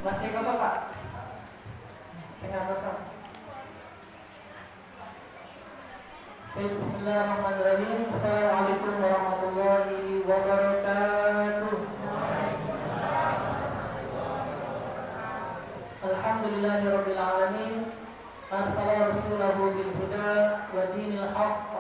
Masih kosong Pak? Tengah kosong. Bismillahirrahmanirrahim. Assalamualaikum warahmatullahi wabarakatuh. Alhamdulillahirabbil alamin. Arsala rasulahu bil huda wa dinil haqq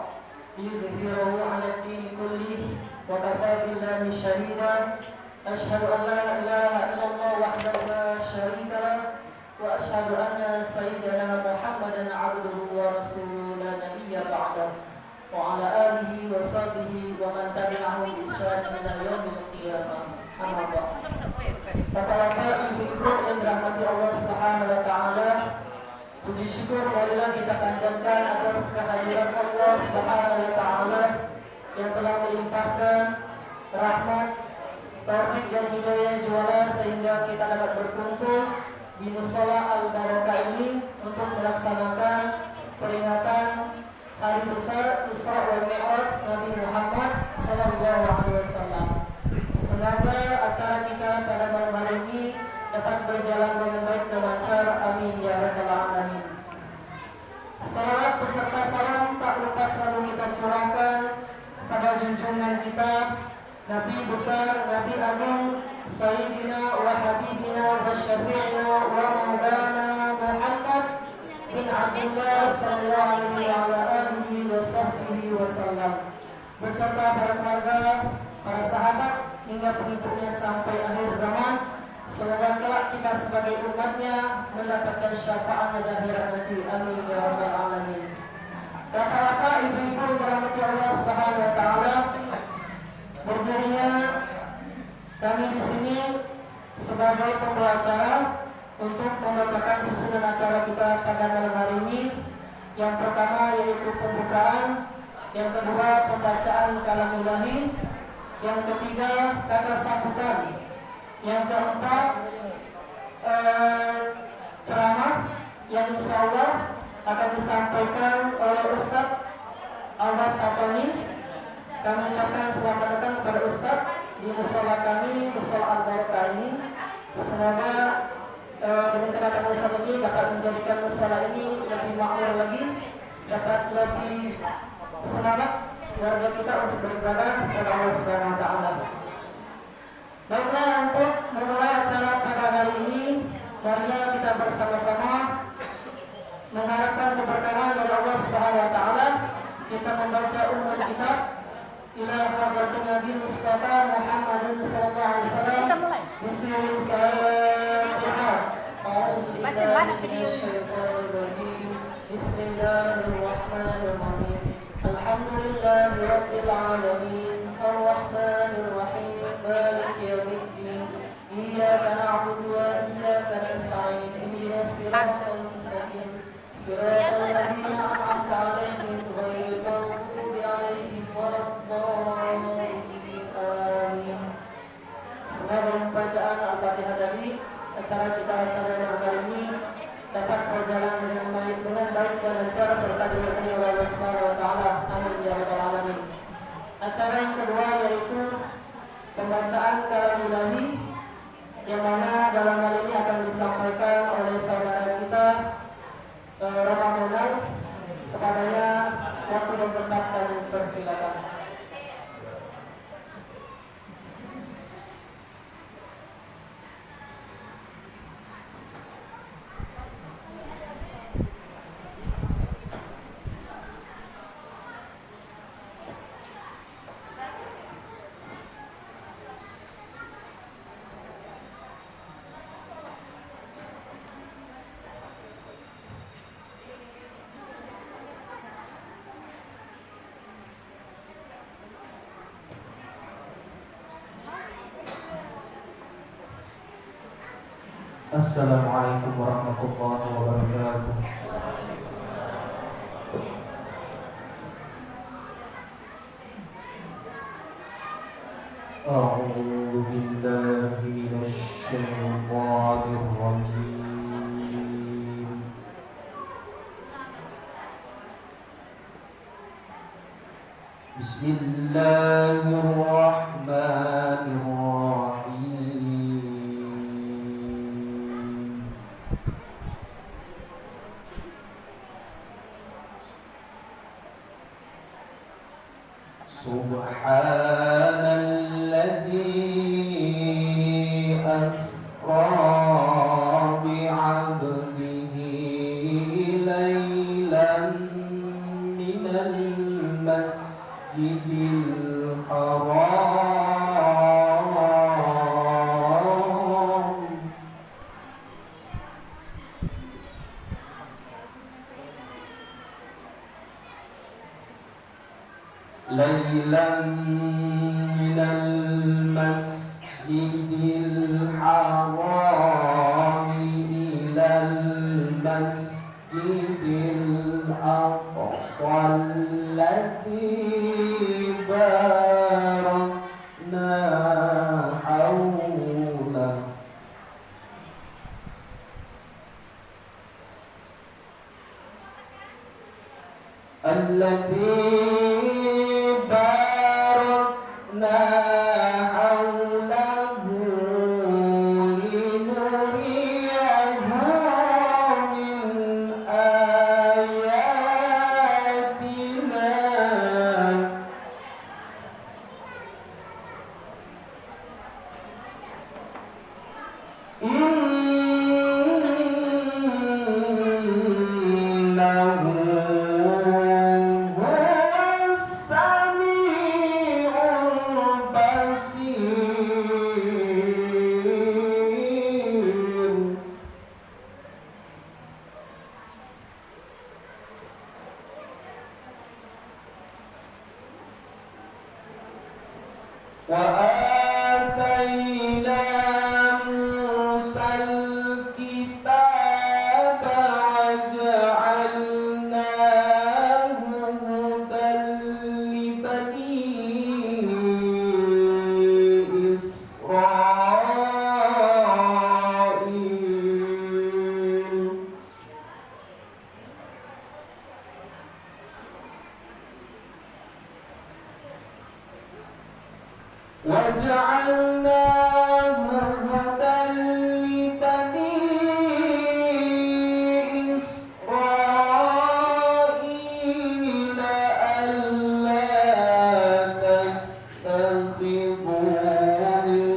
liyudhhirahu 'ala ad-dini kullih wa kafa billahi shahida. Asyhadu an la ilaha illallah wahdahu la syarika lah wa asyhadu anna sayyidana Muhammadan 'abduhu wa rasuluhu la nabiyya ba'dahu wa 'ala alihi wa sahbihi wa man tabi'ahum bi ihsan ila yaumil qiyamah. Amma ba'd. Bapak-bapak, ibu-ibu yang dirahmati Allah Subhanahu wa taala, puji syukur marilah kita panjatkan atas kehadiran Allah Subhanahu wa taala yang telah melimpahkan rahmat, taufik dan hidayah juala sehingga kita dapat berkumpul di Mushola Al-Barakah ini untuk melaksanakan peringatan hari besar Isra wal Mi'raj Nabi Muhammad sallallahu alaihi wasallam. Semoga acara kita pada malam hari ini dapat berjalan dengan baik dan lancar. Amin ya rabbal alamin. Salawat beserta salam tak lupa selalu kita curahkan kepada junjungan kita Nabi besar, Nabi agung, Sayyidina wa Habibina wa Syafi'ina wa Maulana Muhammad bin Abdullah sallallahu alaihi wa alihi wa sahbihi wasallam, beserta para keluarga, para sahabat hingga pengikutnya sampai akhir zaman. Semoga kelak kita sebagai umatnya mendapatkan syafaatnya di akhirat nanti. Amin ya rabbal alamin. Bapak-bapak, ibu-ibu yang dirahmati Allah Subhanahu wa taala, berdirinya kami di sini sebagai pembawa acara untuk membacakan susunan acara kita pada malam hari ini. Yang pertama yaitu pembukaan, yang kedua pembacaan kalam ilahi, yang ketiga kata sambutan, yang keempat ceramah yang insya Allah akan disampaikan oleh Ustadz Albert Katoni. Kami ucapkan selamat datang kepada Ustadz di mushola kami, Mushola Al-Barakah ini. Semoga dengan kedatangan Ustadz ini dapat menjadikan mushola ini lebih makmur lagi, dapat lebih semangat warga kita untuk beribadah kepada Allah Subhanahu wa taala. Baiklah, untuk memulai acara pada hari ini, marilah kita bersama-sama mengharapkan keberkahan dari Allah Subhanahu wa taala. Kita membaca ummul kitab ila hadratin Nabi Mustafa Muhammadin sallallahu alaihi wasallam. Bismillahirrahmanirrahim. A'udzubillahi minasyaitonir rajim. Bismillahirrahmanirrahim. Alhamdulillahi rabbil alamin. Ar-Rahmanir Rahim. Maliki yaumiddin. Iyyaka na'budu wa iyyaka nasta'in. Ihdinas siratal mustaqim. Siratal ladzina an'amta 'alaihim ghairil maghdubi 'alaihim waladdallin. Amin. Semoga dengan bacaan Al-Fatihah tadi acara kita pada malam hari ini dapat berjalan dengan baik dan lancar serta diberkahi oleh Allah Subhanahu wa taala. Amin ya rabbal alamin. Acara yang kedua yaitu pembacaan kalam ilahi, yang mana dalam hal ini akan disampaikan oleh saudara kita Ramadan. Kepadanya waktu dan tempat kami persilakan. Assalamualaikum warahmatullahi wabarakatuh. A'udzu billahi minasy syaithanir rajim. Bismillahirrahmanirrahim. سبحان الذي أسرى بعبده ليلا من المسجد الحرام ليلا من المسجد الحرام إلى المسجد الأقصى الذي باركنا حوله الذي باركنا حوله لنريه من آياتنا إنه وآتينا موسى الكتاب وجعلناه هدى لبني إسرائيل وجعلناه هدى لبني إسرائيل ألا تتخذوا من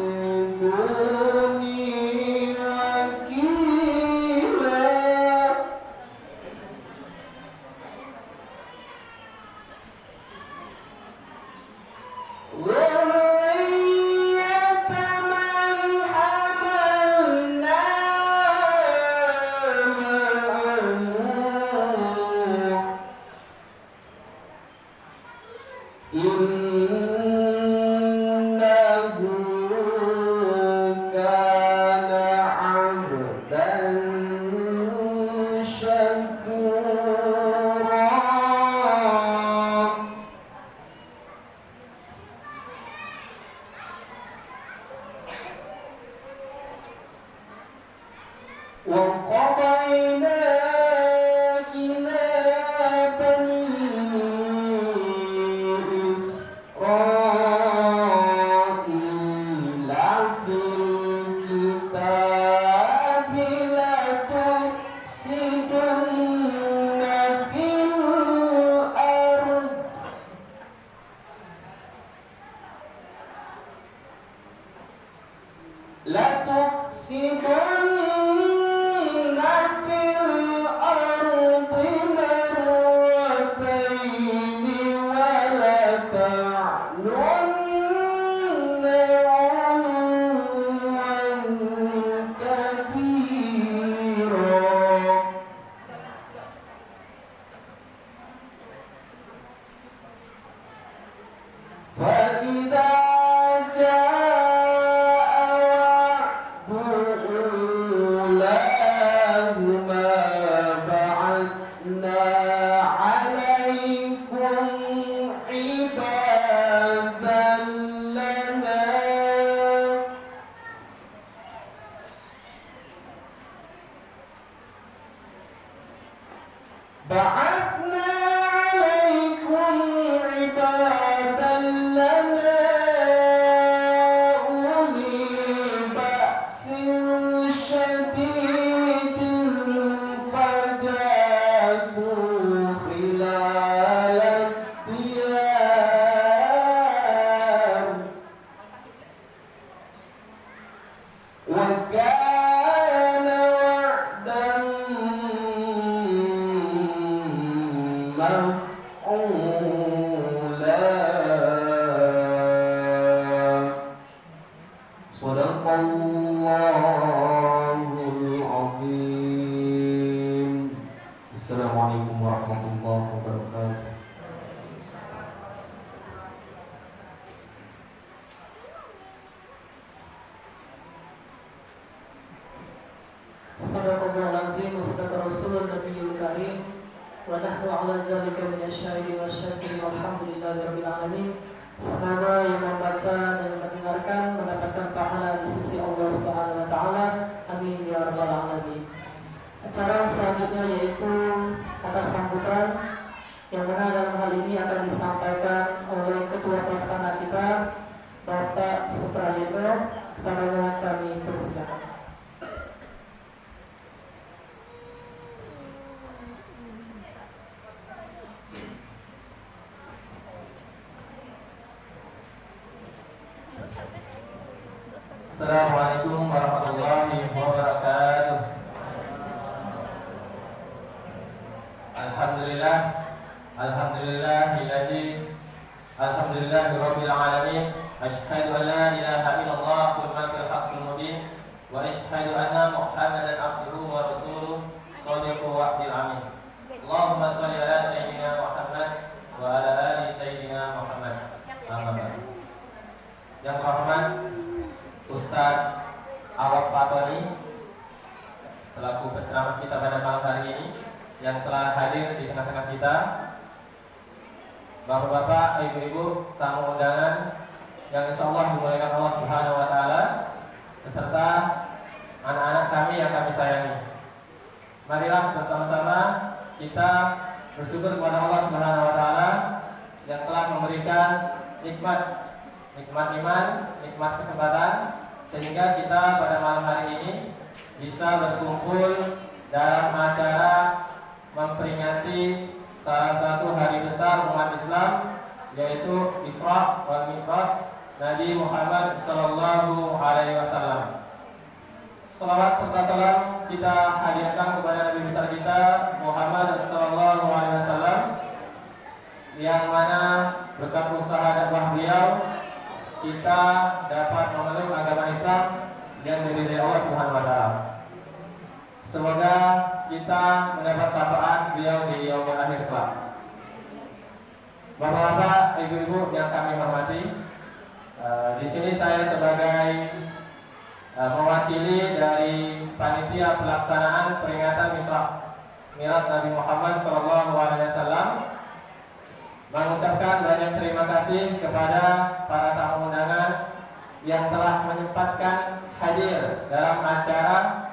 دوني وكيلا إنه كان عبدا شكورا وقضينا إلى بني إسرائيل في الكتاب لتفسدن في الأرض لتفسدن في الأرض مرتين ولتعلن علوا كبيرا فإذا جاء وعد أولاهما بعثنا عليكم عبادا لنا بعثنا عليكم عبادا لنا أولي بأس شديد فجاسوا خلال الديار Sadaqallahul azim wa sadaqa rasulun nabiyul karim wa nahnu ala zalika minasyahidin wasyakirin walhamdulillahi rabbil alamin. Semoga yang membaca dan mendengarkan mendapatkan pahala di sisi Allah Subhanahu wa taala. Amin ya rabbal alamin. Acara selanjutnya yaitu kata sambutan yang mana dalam hal ini akan disampaikan oleh Ketua Pelaksana kita Bapak Suprayitno. Kepadanya kami persilakan. Assalamualaikum warahmatullahi wabarakatuh. Alhamdulillahirabbil alamin. Asyhadu an la ilaha illallah wal malikul haqqul mubin wa asyhadu anna Muhammadan abduhu wa rasuluh shadiqul wa'dil amin. Allahumma shalli ala sayyidina Muhammad wa ala ali sayyidina Muhammad. Amin. Yang terhormat Ustaz Awad Fatoni selaku penceramah kita pada malam hari ini yang telah hadir di tengah-tengah kita, bapak-bapak, ibu-ibu, tamu undangan yang insya Allah dimuliakan Allah Subhanahu wa taala, beserta anak-anak kami yang kami sayangi. Marilah bersama-sama kita bersyukur kepada Allah Subhanahu wa taala yang telah memberikan nikmat iman, nikmat kesempatan, sehingga kita pada malam hari ini bisa berkumpul dalam acara memperingati salah satu hari besar umat Islam, yaitu Isra wal Mi'raj Nabi Muhammad sallallahu alaihi wasallam. Salawat serta salam kita hadiahkan kepada Nabi besar kita Muhammad sallallahu alaihi wasallam, yang mana berkat usaha dakwah beliau kita dapat memeluk agama Islam dan diridhai Allah Subhanahu wa taala. Semoga kita mendapat syafaat beliau di yaumul akhir kelak. Bapak-bapak, ibu-ibu yang kami hormati, di sini saya sebagai mewakili dari panitia pelaksanaan peringatan Isra Mi'raj Nabi Muhammad SAW mengucapkan banyak terima kasih kepada para tamu undangan yang telah menyempatkan hadir dalam acara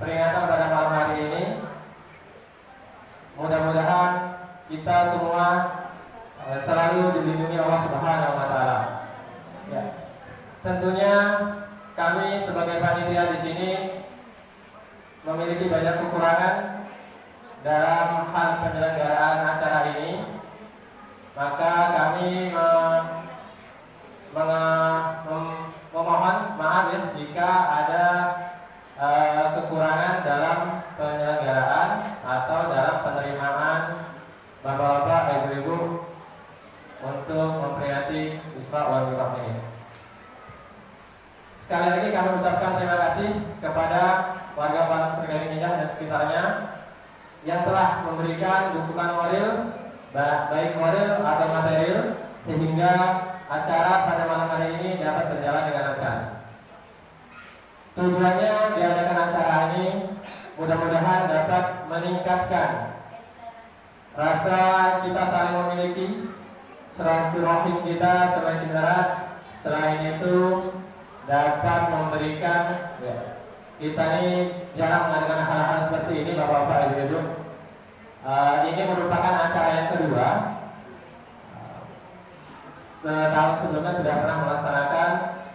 peringatan pada malam hari ini. Mudah-mudahan kita semua selalu dilindungi Allah Subhanahu wa taala. Ya. Tentunya kami sebagai panitia di sini memiliki banyak kekurangan dalam hal penyelenggaraan acara ini. Maka kami memohon maaf ya jika ada kekurangan dalam penyelenggaraan atau dalam penerimaan bapak-bapak, ibu-ibu untuk memperingati Isra wal Mi'raj ini. Sekali lagi kami ucapkan terima kasih kepada warga Pondok Sergari Minyak dan sekitarnya yang telah memberikan dukungan moral, baik moral atau material, sehingga acara pada malam hari ini dapat berjalan dengan lancar. Tujuannya diadakan acara ini mudah-mudahan dapat meningkatkan rasa kita saling memiliki, silaturahim kita semakin erat. Selain itu dapat memberikan kita ini jarang mengadakan hal-hal seperti ini, bapak-bapak, ibu-ibu. Ini merupakan acara yang kedua. Setahun sebelumnya sudah pernah melaksanakan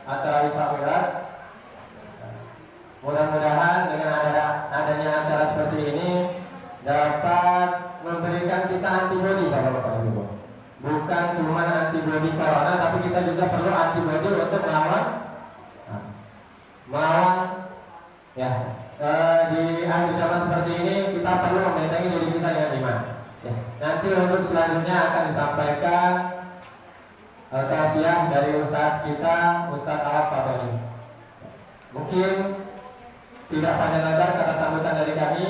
acara Isra Mi'raj. Mudah-mudahan dengan adanya acara seperti ini dapat memberikan kita antibodi, bapak-bapak, ibu. Bukan cuma antibodi corona, tapi kita juga perlu antibodi untuk melawan ya. Di akhir zaman seperti ini kita perlu membentengi diri kita dengan iman. Ya. Nanti untuk selanjutnya akan disampaikan tausiah dari Ustadz kita, Ustadz Awad Fatoni. Mungkin tidak panjang lebar kata sambutan dari kami.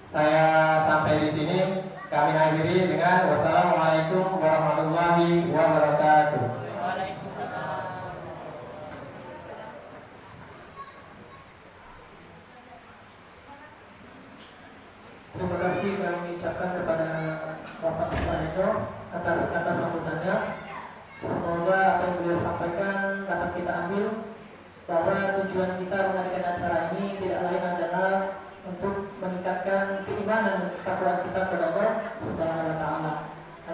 Saya sampai di sini. Kami akhiri dengan wassalamualaikum warahmatullahi wabarakatuh. Terima kasih kami ucapkan kepada Bapak Suparno atas kata sambutannya. Semoga apa yang beliau sampaikan dapat kita ambil, bahwa tujuan kita mengadakan acara ini tidak lain adalah untuk meningkatkan keimanan dan ketakwaan kita kepada Allah Subhanahu wa taala,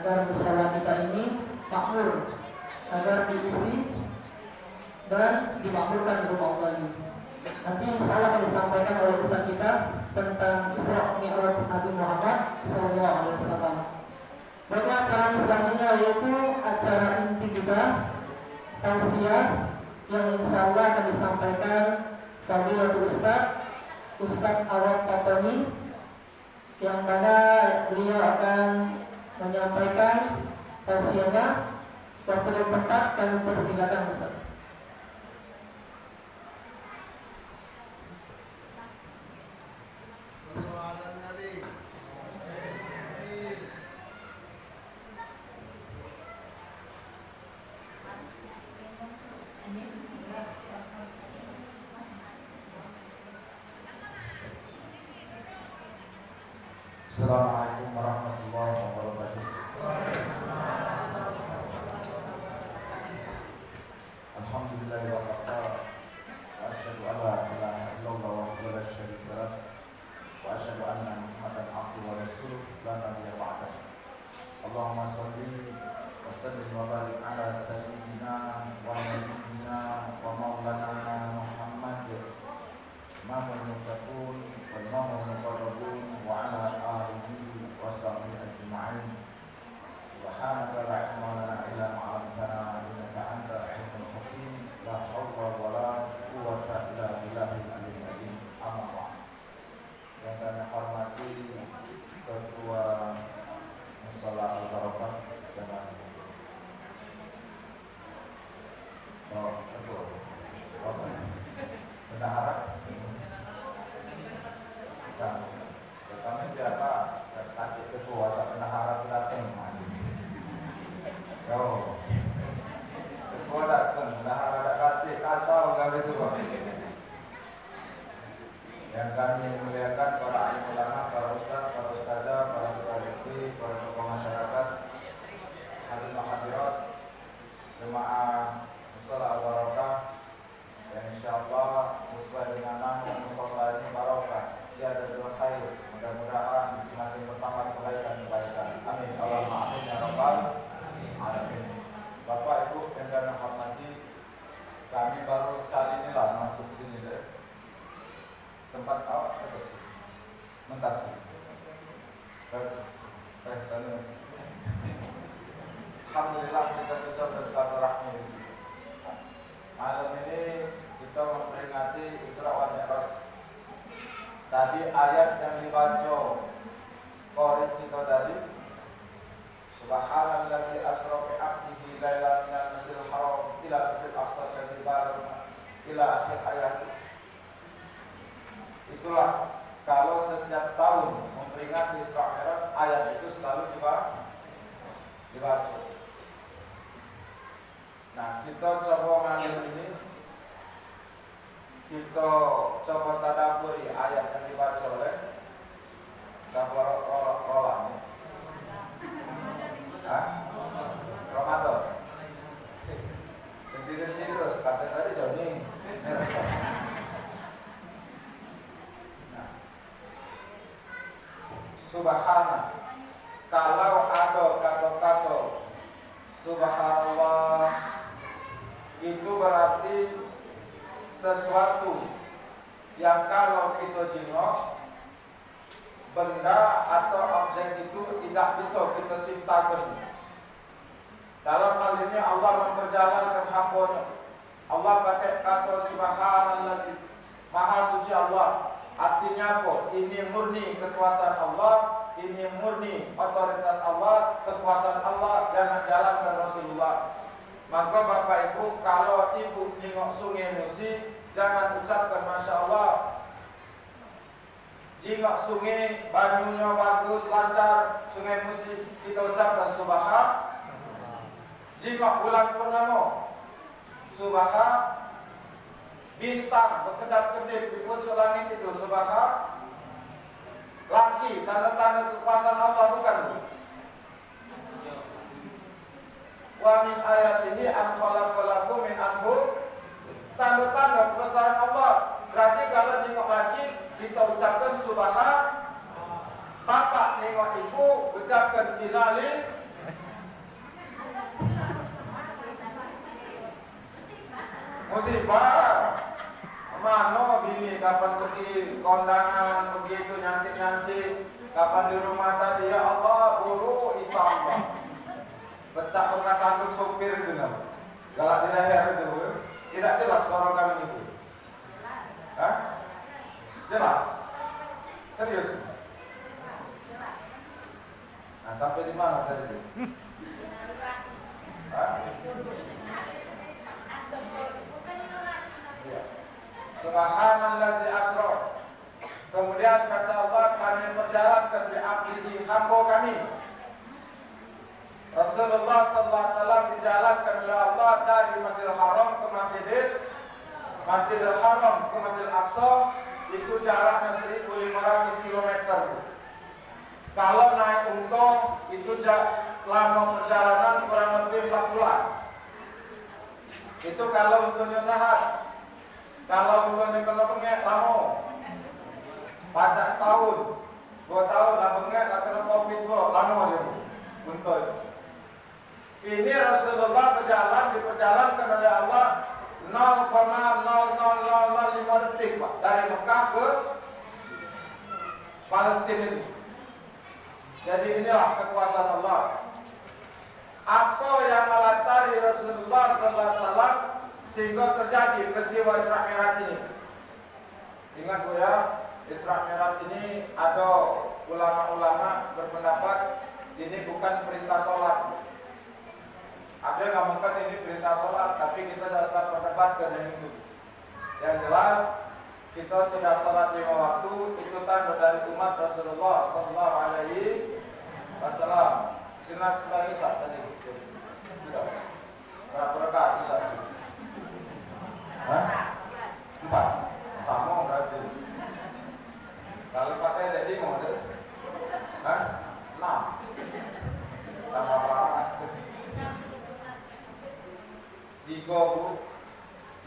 agar musyawarah kita ini makmur, agar diisi dan dimakmurkan rumah Allah ini. Nanti insya Allah akan disampaikan oleh Ustaz kita tentang Isra Mi'raj Nabi Muhammad SAW. Baiklah, acara selanjutnya yaitu acara inti kita, tausiah, yang insya Allah akan disampaikan Fadilatul Ustaz Awad Fatoni, yang mana beliau akan menyampaikan tausiahnya. Waktu dan tempat kami persilakan Ustaz. Assalamualaikum warahmatullahi wabarakatuh. Alhamdulillah wa kafa, wa asyhadu an la ilaha illallah wahdahu la syarika lah, wa asyhadu anna Muhammadan abduhu wa rasuluh la nabiyya ba'dah. Allahumma shalli wa sallim wa barik ala sayyidina wa nabiyyina wa maulana Muhammad imamul muttaqin wal imamul muqarrabun wa ala alihi wa sahbihi ajma'in. Subhanaka la ilma lana illa ma 'allamtana innaka antal alimul hakim. La haula wa la quwwata illa billahil aliyyil azim. Amma ba'd. Yang kami hormati Ketua Mushola Al-Barakah dengan bendahara. Kami biasa kaki ketua sa bendahara datang. Yo, ketua datang, bendahara datang, kacau gawe itu Pak. Yang kami muliakan para alim ulama, para ustaz, para ustazah, para ketua RT, para tokoh masyarakat, hadirin hadirat, jemaah Mushola Al-Barakah, yang insyaallah sesuai dengan nama mushola ini barokah, siyadatul khair, mudah-mudahan semakin bertambah kebaikan-kebaikan. Amin Allahumma amin ya rabbal alamin. Bapak Ibu yang kami hormati, kami baru sekali inilah masuk sini deh. Tempat awak betul sih, mentasi. Sana. Alhamdulillah kita bisa bersilaturahmi di sini. Malam ini kita memperingati Isra wal Mi'raj. Tadi ayat yang dibaca Qorib kita tadi, Subhanalladzi asra bi 'abdihi lailan minal masjidil haram ila al-masjidil aqsa alladzi barakna ila akhir ayat. Itulah kalau setiap tahun memperingati Isra Mi'raj, ayat itu selalu dibaca. Nah, kita coba malam ini kita coba tadabburi ayat yang dibaca oleh siapa Roland? Ramadan. Ganti-ganti terus, kadang tadi Joni. Nah, Subhana, kalau ada kata-kata Subhanallah, itu berarti sesuatu yang kalau kita jengok, benda atau objek itu tidak bisa kita ciptakan. Dalam hal ini Allah memperjalankan hamba-Nya. Allah pakai kata Subhanallah, Maha Suci Allah. Artinya apa? Ini murni kekuasaan Allah, ini murni otoritas Allah, kekuasaan Allah, dan jalankan Rasulullah. Maka Bapak Ibu, kalau ibu tengok sungai Musi, jangan ucapkan Masya Allah. Jika sungai banyunya bagus, lancar, sungai Musi, kita ucapkan Subhanallah. Jika bulan purnama, Subhanallah. Bintang berkedap-kedip di pucuk langit itu Subhanallah. Laki lagi tanda-tanda kekuasaan Allah, bukan? Wa min ayatihi an khalaqalakum min anfusihim, tanda-tanda kebesaran Allah. Berarti kalau nengok lagi kita ucapkan subhan, bapak nengok ibu ucapkan inali. Musibah. Mano bini kapan pergi kondangan begitu nyantik-nyantik, kapan di rumah tadi ya Allah buru hitam bang, pecah bekas handuk sopir itu nam, galak di leher itu, tidak jelas suara kami itu. Hah? Jelas? Serius? Nah sampai di mana tadi? Subhanalladzi asra. Kemudian kata Allah, kami perjalankan bi abdihi, hamba kami. Rasulullah sallallahu alaihi wasallam dijalankan oleh Allah dari Masjidil Haram ke Masjidil Haram ke Masjidil Aqsa, itu jaraknya 1.500 km. Kalau naik unta itu lama perjalanan kurang lebih 4 bulan. Itu kalau untunya sehat. Kalau untunya kena bengek lama. Pajak setahun, 2 tahun lah bengek, lah kena covid pula lama dia untuk. Ini Rasulullah diperjalankan oleh Allah 0,00005 detik Pak, dari Mekah ke Palestina ini. Jadi inilah kekuasaan Allah. Apa yang melatari Rasulullah sallallahu alaihi wasallam sehingga terjadi peristiwa Isra Mi'raj ini? Ingat Bu ya, Isra Mi'raj ini ada ulama-ulama berpendapat ini bukan perintah sholat. Ada yang ngomongkan ini perintah sholat, tapi kita tidak usah perdebatkan yang itu. Yang jelas kita sudah sholat 5 waktu, itu tanda dari umat Rasulullah sallallahu alaihi wasallam. Sinar sebagai Isya tadi. Sudah. Berapa rakaat Isya? Hah? 4. Sama berarti. Kalau pakai jadi mau deh. Hah? 6. Tambah parah. 3 Bu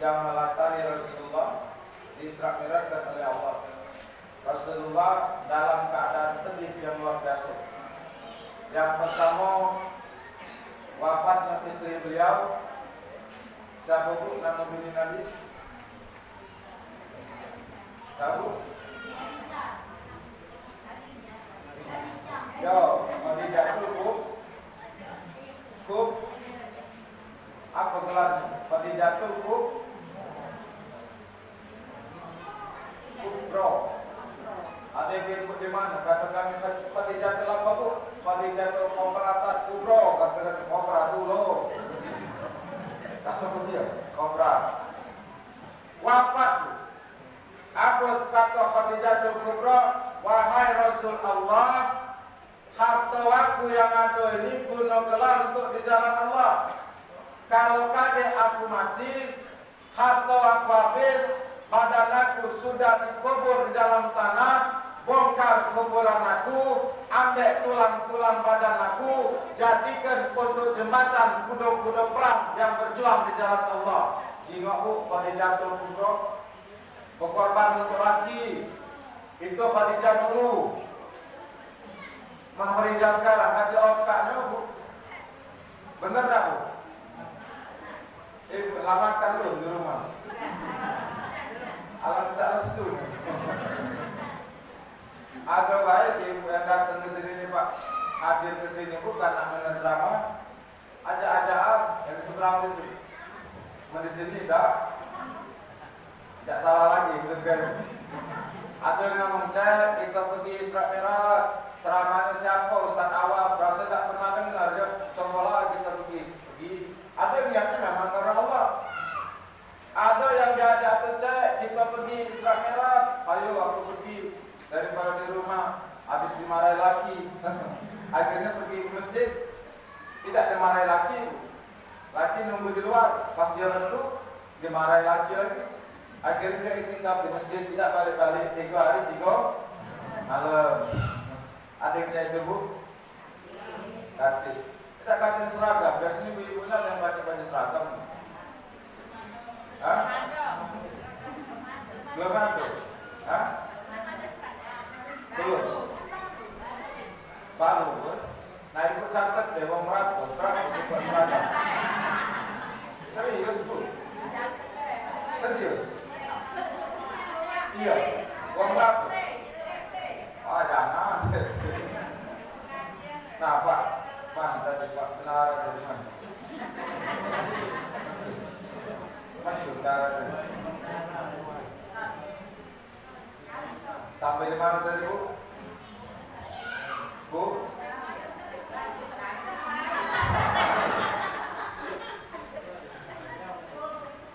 yang melatari Rasulullah di Isra Mi'raj oleh Allah. Rasulullah dalam keadaan sedih yang luar biasa. Yang pertama, wafatnya istri beliau. Siapa Bu nama bini Nabi? Siapa? Yo, Khadijah itu Kub. Apa gelarnya? Khadijah itu Kubro. Ada yang ikut di mana? Kata kami Khadijah itu apa Bu? Khadijah itu Kompratan Kubro. Kata kami Komprat dulu. Kata dia Komprat. Wafat. Apa kata Khadijah itu Kubro? Wahai Rasul Allah, harta aku yang ada ini guna gelar untuk di jalan Allah. Kalau kaget aku mati, harta aku habis, badan aku sudah dikubur di dalam tanah, bongkar kuburan aku, ambil tulang-tulang badan aku, jadikan untuk jembatan kuda-kuda perang yang berjuang di jalan Allah. Jingok Bu, Khadijatul Kubro, berkorban untuk laki. Itu Khadijah dulu. Khadijah sekarang hati otaknya Bu. Benar tak Bu? Ibu lamakan dulu di rumah. Alam tak lesu. Ada baik ibu yang datang ke sini nih Pak, hadir ke sini bukan nak menceramah, ajak-ajak yang seberang itu. Di sini tidak salah lagi kan. Ada yang ngomong kita pergi Isra Mi'raj, ceramahnya siapa? Ustaz Awab, rasa tak pernah dengar ya. Cobalah kita pergi. Ada yang yakin memang karena Allah. Ada yang diajak cek kita pergi Isra Mi'raj, ayo aku pergi daripada di rumah habis dimarahi laki. Akhirnya pergi ke masjid, tidak dimarahi laki. Laki nunggu di luar, pas dia mentu dimarahi laki lagi. Akhirnya dia itikaf di masjid, tidak balik-balik 3 hari 3 malam. Kating saya itu bu, kating. Kita kating seragam. Biasanya ibu-ibu yang pakai baju seragam. Hah? Belum ada. Hah? Belum. Baru. Nah ibu catat deh, wong merapu suka seragam. Serius bu? Serius? Iya. Wong merapu. Ah jangan. Nah Pak, mana tadi Pak Benara tadi mana? Mana Benara tadi? Sampai di mana tadi Bu? Bu?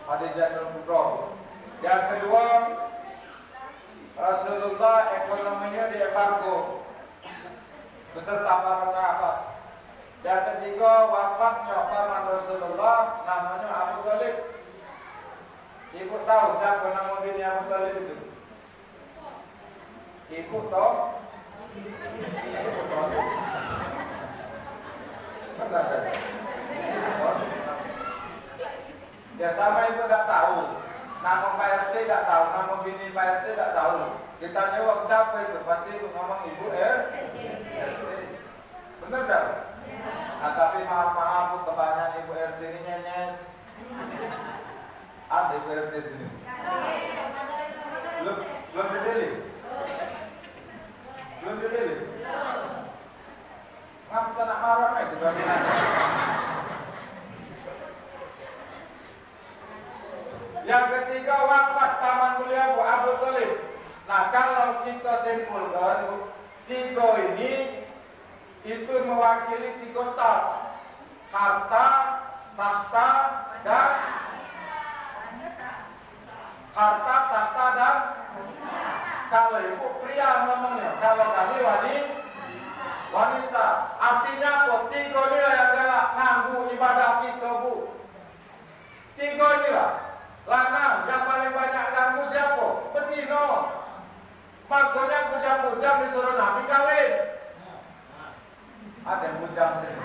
Hadijatul Kubra. Yang kedua, Rasulullah ekonominya diembargo beserta para sahabat. Yang ketiga, wafatnya paman Rasulullah namanya Abu Thalib. Ibu tahu siapa nama bini Abu Thalib itu? Ibu tahu? Ibu tahu? Benar kan? Ibu tahu? Ya sama ibu tak tahu. Nama Pak RT tak tahu, nama bini Pak RT tak tahu. Ditanya wong siapa itu? Pasti ibu ngomong ibu RT. Benar tak? Nah, tapi maaf kebanyakan ibu RT ini nyenyes. Ada ibu RT sini. Belum dipilih. Belum dipilih. Ngapa saya nak marah itu bandingan? Yang ketiga wafat paman beliau Abu Thalib. Nah kalau kita simpulkan tiga ini itu mewakili tiga tak, harta, tahta, dan harta, tahta, dan kalau ibu pria ngomongnya, kalau kami wanita. Artinya apa? Tiga ini yang galak nganggu ibadah kita bu. Tiga inilah. Lanang yang paling banyak ganggu siapa? Betino. Makanya bujang-bujang disuruh Nabi kawin. Ada yang bujang sini?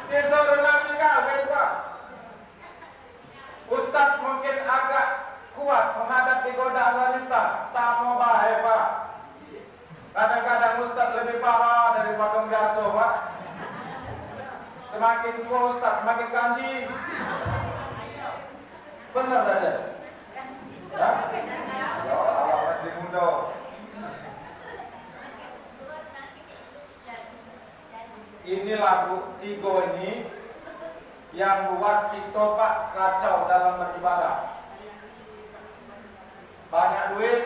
Disuruh Nabi kawin Pak. Ustadz mungkin agak kuat menghadapi godaan wanita. Sama baik Pak. Kadang-kadang Ustadz lebih parah daripada biasa Pak. Semakin tua Ustaz, semakin kanji. Benar saja. Ya? Ya, awak masih muda. Inilah bu, tiga ini yang buat kita Pak kacau dalam beribadah. Banyak duit,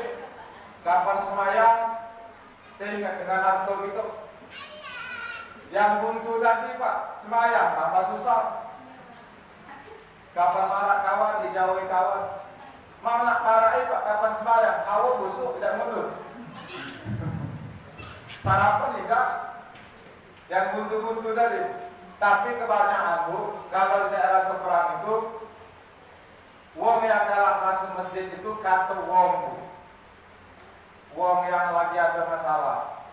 kapan semayang, teringat dengan harta gitu. Yang buntu tadi Pak, semayang tambah susah. Kapan marah kawan, dijauhi kawan. Mau nak marahi Pak, kapan semayang, hawa busuk, tidak mundur. Sarapan tidak. Yang buntu-buntu tadi. Tapi kebanyakan bu, kalau di daerah seberang itu, wong yang galak masuk masjid itu kata wong bu. Wong yang lagi ada masalah.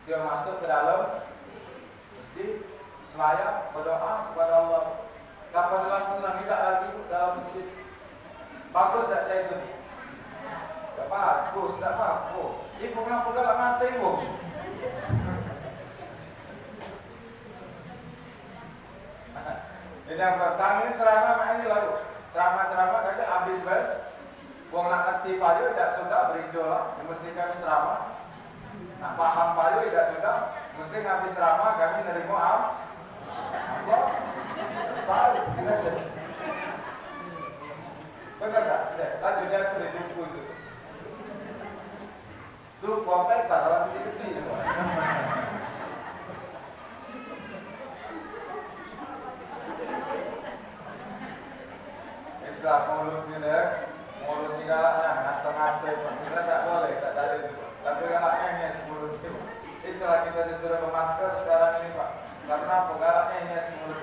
Dia masuk ke dalam semayang, berdoa kepada Allah. Kapan adalah senang tidak lagi dalam masjid. Bagus tak saya itu? Tak bagus, tak bagus. Ibu ngapa galak mata ibu? Ini yang pertama ini ceramah makanya lalu. Ceramah kaya habis kan? Wong nak ngerti payo tidak sudah berinjol lah. Yang penting kami ceramah. Nak paham payo tidak sudah. Mungkin habis ceramah kami nerima Allah selesai kita selesai. Benar tak? Lanjut dia tulis buku itu. Lu apa dalam kecil. Itulah mulut ni galaknya ngata-ngata sebenarnya tak boleh tak ada itu. Tapi galaknya mulut itu. Itulah kita disuruh memasker sekarang ini Pak. Karena penggalaknya ini mulut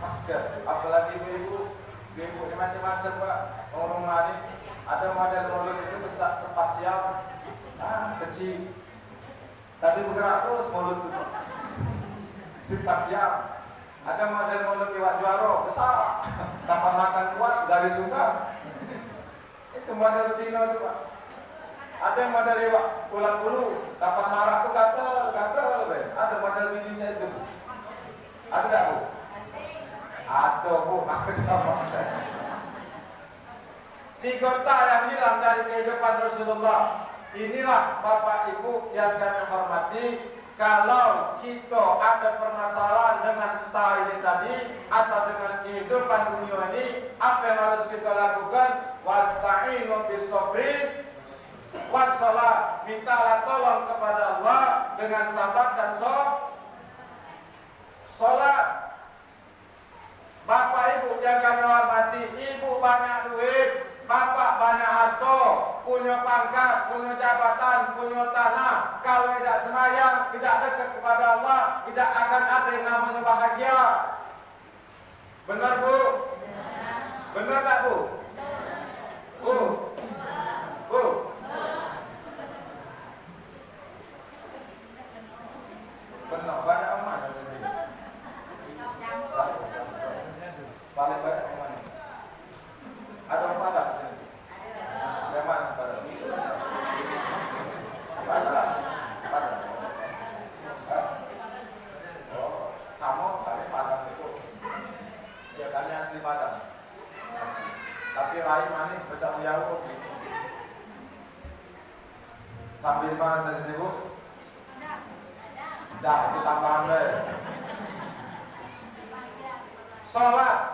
masker. Apalagi ibu ini macam-macam Pak. Orang rumah ini Ada model mulut itu pencak spasial, kecil, tapi bergerak terus mulut itu. Spasial. Ada model mulut iwak juaro besar, kapan makan kuat garis suka. Itu model betina itu Pak. Ada yang model iwak ulat bulu, kapan marah tuh gatel, Ada model bini itu Bu. Ada enggak Bu? Ada Bu, aku jawab saya. 3 yang hilang dari kehidupan Rasulullah. Inilah Bapak Ibu yang kami hormati. Kalau kita ada permasalahan dengan entah ini tadi atau dengan kehidupan dunia ini, apa yang harus kita lakukan? Wasta'inu bis-sabri wassalah. Mintalah tolong kepada Allah dengan sabar dan sholat. Bapak Ibu yang kami hormati, ibu banyak duit, bapak banyak harta, punya pangkat, punya jabatan, punya tanah. Kalau tidak semayang, tidak dekat kepada Allah, tidak akan ada yang namanya bahagia. Benar Bu? Benar tak Bu? Bu? Bu? Benar, banyak aman di sini. Paling banyak aman. Ada orang Padang di sini. Yang mana Padang? Padang. Oh, sama kami Padang itu. Ya kami asli Padang. Tapi rai manis bertanggung jawab. Sambil mana tadi Bu? Dah, itu tambahan deh. Sholat.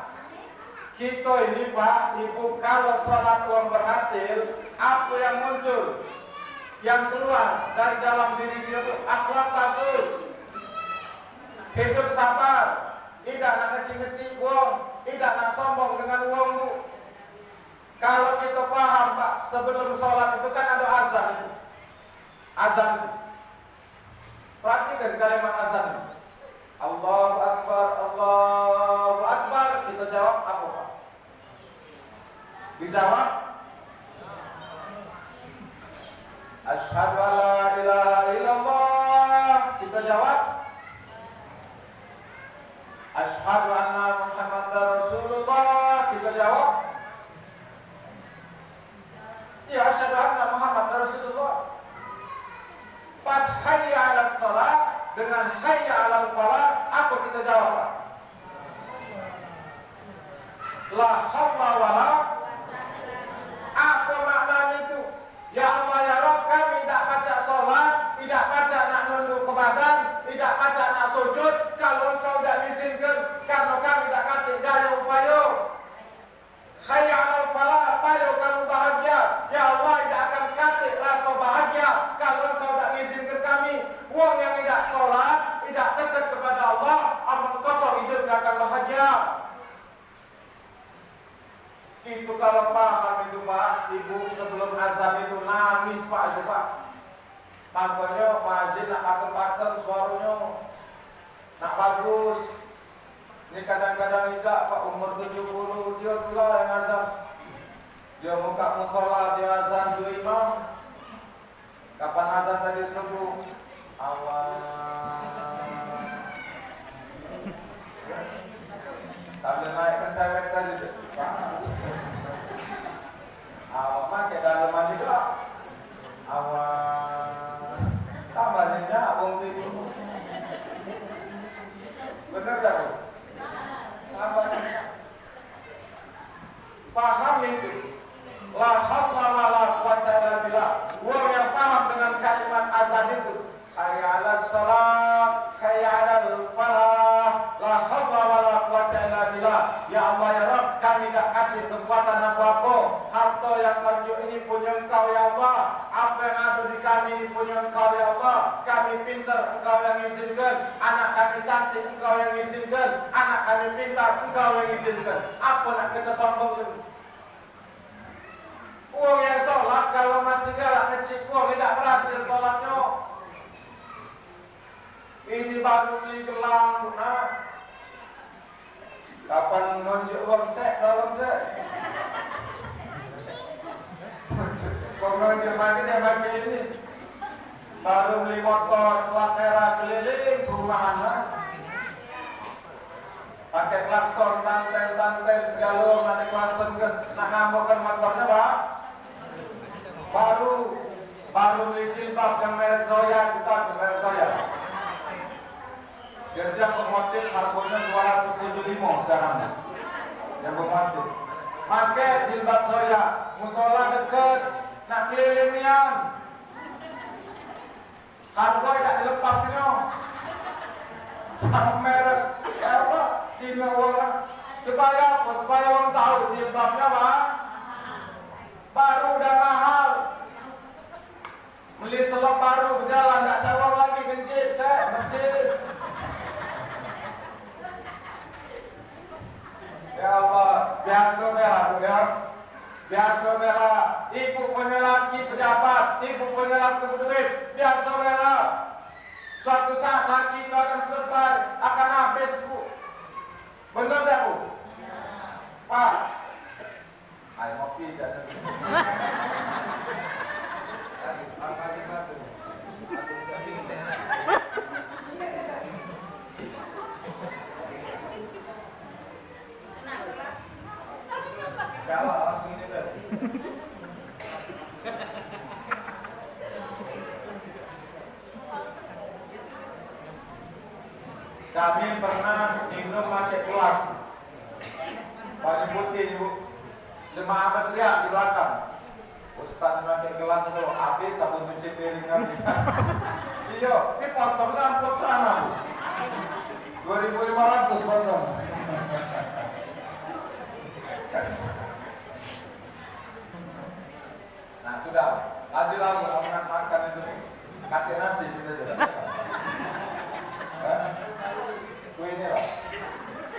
Kita ini Pak, Ibu, kalau sholat uang berhasil, apa yang muncul? Yang keluar dari dalam diri dia itu akhlak bagus, hidup sabar, tidak nak ngecik-ngecik uang, tidak nak sombong dengan uang Bu. Kalau kita paham Pak, sebelum sholat itu kan ada azan itu. Azan. Perhatikan kalimat azan. Allahu Akbar, Allahu Akbar. Kita jawab apa Pak? Dijawab Asyhadu an la ilaha illallah. Kita jawab Asyhadu anna Muhammadar Rasulullah. Kita jawab ya asyhadu anna Muhammadar Rasulullah. Pas hayya 'alas shalah dengan hayya 'alal falah, apa kita jawab Pak? La haula wala. Apa maknanya itu? Ya Allah ya Rabb, kami tidak baca sholat, tidak baca nak nunduk ke badan, tidak baca nak sujud kalau Engkau tidak izinkan, karena kami tidak kasih daya upaya. Hayya 'alal falah, upaya kamu bahagia. Ya Allah, tidak akan kasih rasa bahagia kalau Engkau tidak izinkan kami. Uang yang tidak sholat, tidak dekat kepada Allah, aman kosong hidup tidak akan bahagia. Itu kalau paham itu Pak, Ibu sebelum azan itu nangis Pak itu Pak. Makanya mazin nak pakem-pakem suaranya, nak bagus. Ini kadang-kadang tidak Pak, umur 70 dia pula yang azan. Dia buka musola, dia azan 2 imam. Kapan azan tadi subuh? Awal. Sambil naikkan sewek tadi tu. Awak pakai dalaman juga. Awak tambahnya abang tu. Benar tak Bu? Tambahnya. Paham itu. La haula wala quwwata illa billah. Orang yang paham dengan kalimat azan itu, hayya 'alas shalah, hayya 'alal falah, la haula wala quwwata illa billah. Ya Allah ya Rabb, kami tidak kasih kekuatan apa-apa. Harta yang lanjut ini punya Engkau ya Allah. Apa yang ada di kami ini punya Engkau ya Allah. Kami pintar, Engkau yang izinkan. Anak kami cantik, Engkau yang izinkan. Anak kami pintar, Engkau yang izinkan. Apa nak kita sombong ini? Uang yang sholat kalau masih galak kecil uang tidak berhasil sholatnya. Ini baru beli gelang, nah. Kapan nunjuk uang cek, tolong cek. makin yang makin ini baru beli motor plat merah keliling perumahan pakai klakson tantel segala nanti klakson ke nak ngamukkan motornya pak baru beli jilbab yang merek Zoya kita ke merek Zoya kerja pemotif harganya 275 sekarang yang pemotif pakai jilbab Zoya musola deket nak kelilingnya harga tidak dilepasnya sama merek apa ini orang supaya apa? Supaya orang tahu jilbabnya pak baru dan mahal beli selop baru berjalan tidak cawang lagi kencit cek masjid ya Allah biasa bela ya biasa bela ibu punya laki pejabat ibu punya laki berduit biasa bela suatu saat laki itu akan selesai akan habis bu benar tak bu pak ayo kopi jangan kalah langsung ini deh. Kami pernah minum pakai kelas baju putih ibu jemaah berteriak di belakang Ustaz pakai gelas itu habis sabun cuci piring kami iya ini potongnya amplop sana 2.500 potong nah sudah lanjut lagi amanat makan itu kate nasi gitu aja ini lah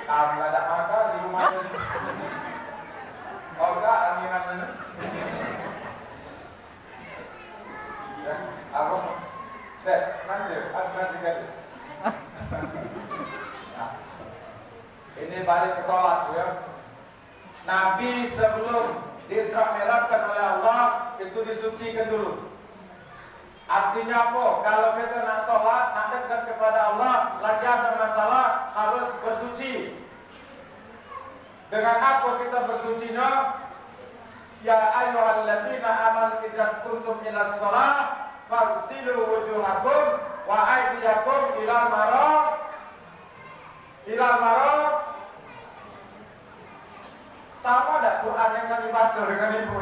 kami ada makan di rumah ini oh enggak anginan ini ya apa deh nasi ada nasi kali nah, ini balik ke sholat ya Nabi sebelum Isra Mi'rajkan oleh Allah itu disucikan dulu. Artinya apa? Kalau kita nak sholat, nak dekat kepada Allah, lagi ada masalah, harus bersuci. Dengan apa kita bersucinya? Ya ayyuhalladzina amanu idza kuntum ila shalah faghsilu wujuhakum wa aydiyakum ilal maraq. Sama ada Quran yang kami baca dengan ibu.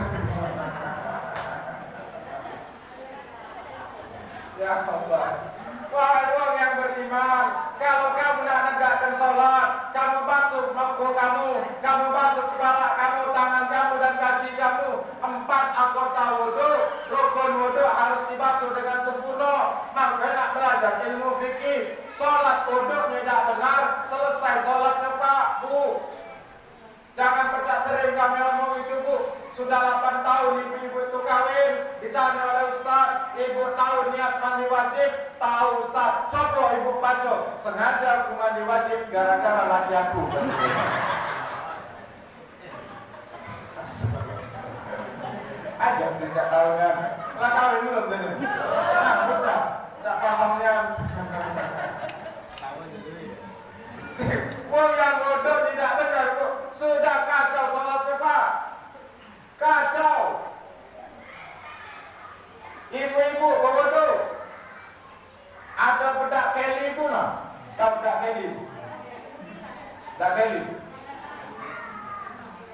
Ya Allah. Wahai orang yang beriman, kalau kamu nak negakkan sholat, kamu basuh muka kamu basuh kepala kamu, tangan kamu dan kaki kamu. 4 anggota wudu, rukun wudu harus dibasuh dengan sempurna. Maka nak belajar ilmu fikih, sholat wudunya tidak benar, selesai sholatnya Pak, Bu. Jangan pecah sering kami ngomong itu bu. Sudah 8 tahun ibu-ibu itu kawin. Ditanya oleh Ustaz, ibu tahu niat mandi wajib? Tahu Ustaz. Coba ibu baca. Sengaja aku mandi wajib gara-gara laki aku. Aja bercak tahunan. Lah kawin belum bener. Nah bocah, cak pahamnya. Wong yang bodoh tidak benar kok. Sudah kacau sholatnya Pak. Kacau. Ibu-ibu bodoh. Ada bedak Kelly itu nah. Tahu bedak Kelly? Bedak Kelly.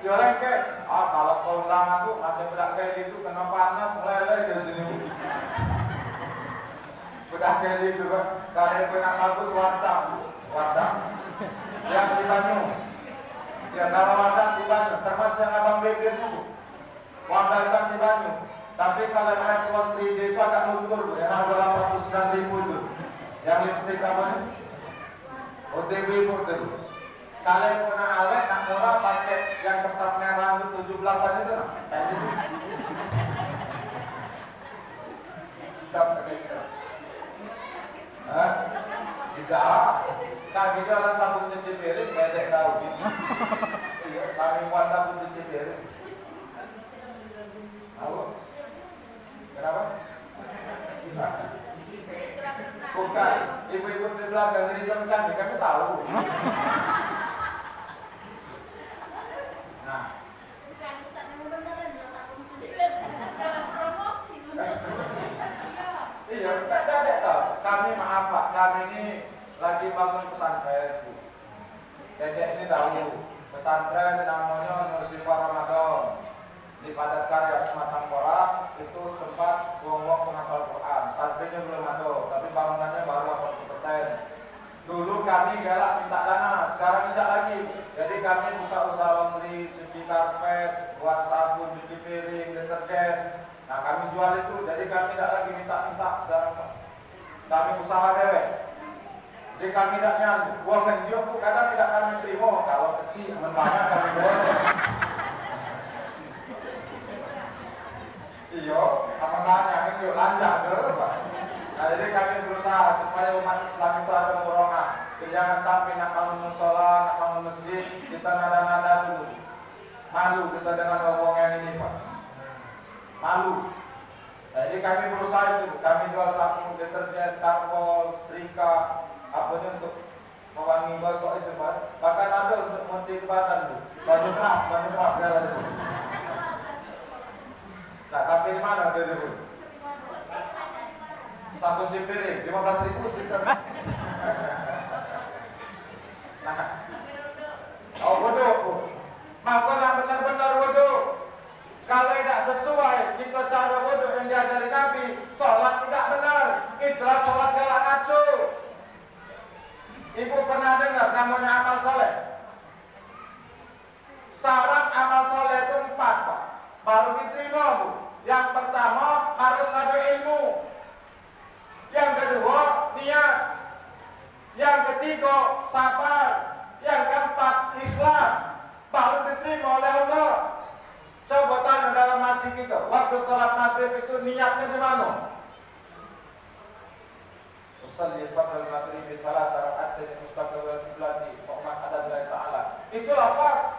Ya lengket. Kalau kondangan bu, ada bedak Kelly itu kena panas lele di sini. Bedak Kelly itu Pak. Kalau ibu nak bagus wartang. Yang di Banyu. Ya kalau wadah di Banyu, termasuk yang abang bikin bu. Wadah ikan di Banyu. Tapi kalau yang iPhone 3D itu agak luntur bu. Yang harga 89.000 itu. Yang lipstick apa nih? OTW itu. Kalau yang nak awet, nak murah pakai yang kertas merah itu 17-an itu nah. Kayak gitu. Tidak pakai siapa? Hah? Tidak. Kami jualan sabun cuci piring, bedek tahu. Iya, kami buat sabun cuci piring. Halo? Iya, tidak tahu. Kami maaf Pak, kami ini lagi bangun pesantren. Dedek ini tahu pesantren namanya Nur Syifa Ramadan di Padat Karya Sematang Porak, itu tempat wong-wong penghafal Quran. Santrinya belum ada, tapi bangunannya baru 80%. Dulu kami galak minta dana, sekarang tidak lagi. Jadi kami buka usaha laundry, cuci karpet, buat sabun, cuci piring, deterjen. Nah kami jual itu, jadi kami tidak lagi minta-minta sekarang Pak. Kami usaha dewek. Jadi kami tidak nyanyi. Uang menjual bu kadang tidak kami terima. Kalau kecil, banyak kami boleh. Iyo, apa tanya kan yuk lanjut ke Pak. Nah jadi kami berusaha supaya umat Islam itu ada murongah. Jangan sampai nak bangun musola, nak bangun masjid, kita nada-nada dulu. Malu kita dengan ngomong yang ini Pak. Malu. Nah, jadi kami berusaha itu, kami jual sabun, deterjen, karpol, setrika, apa ini untuk mewangi gosok itu Pak. Bahkan ada untuk munti ke badan, baju keras segala itu. Nah sampai di mana dia dulu? Sabun cuci piring 15.000 sekitar. Nah, oh bodoh. Maka nak benar-benar bodoh. Kalau tidak sesuai kita cara bodoh yang diajari Nabi, sholat tidak benar. Itulah sholat galak ngaco. Ibu pernah dengar namanya amal soleh? Syarat amal soleh itu 4 Pak. Baru diterima Bu. Yang pertama harus ada ilmu. Yang kedua niat. Yang ketiga sabar. Yang keempat ikhlas. Baru diterima oleh Allah. Coba tanya dalam hati kita, waktu salat maghrib itu niatnya di mana? Usalli qabla al-maghrib salat raka'atain mustaqbil qiblati wa ma adallahi ta'ala. Itu lafaz.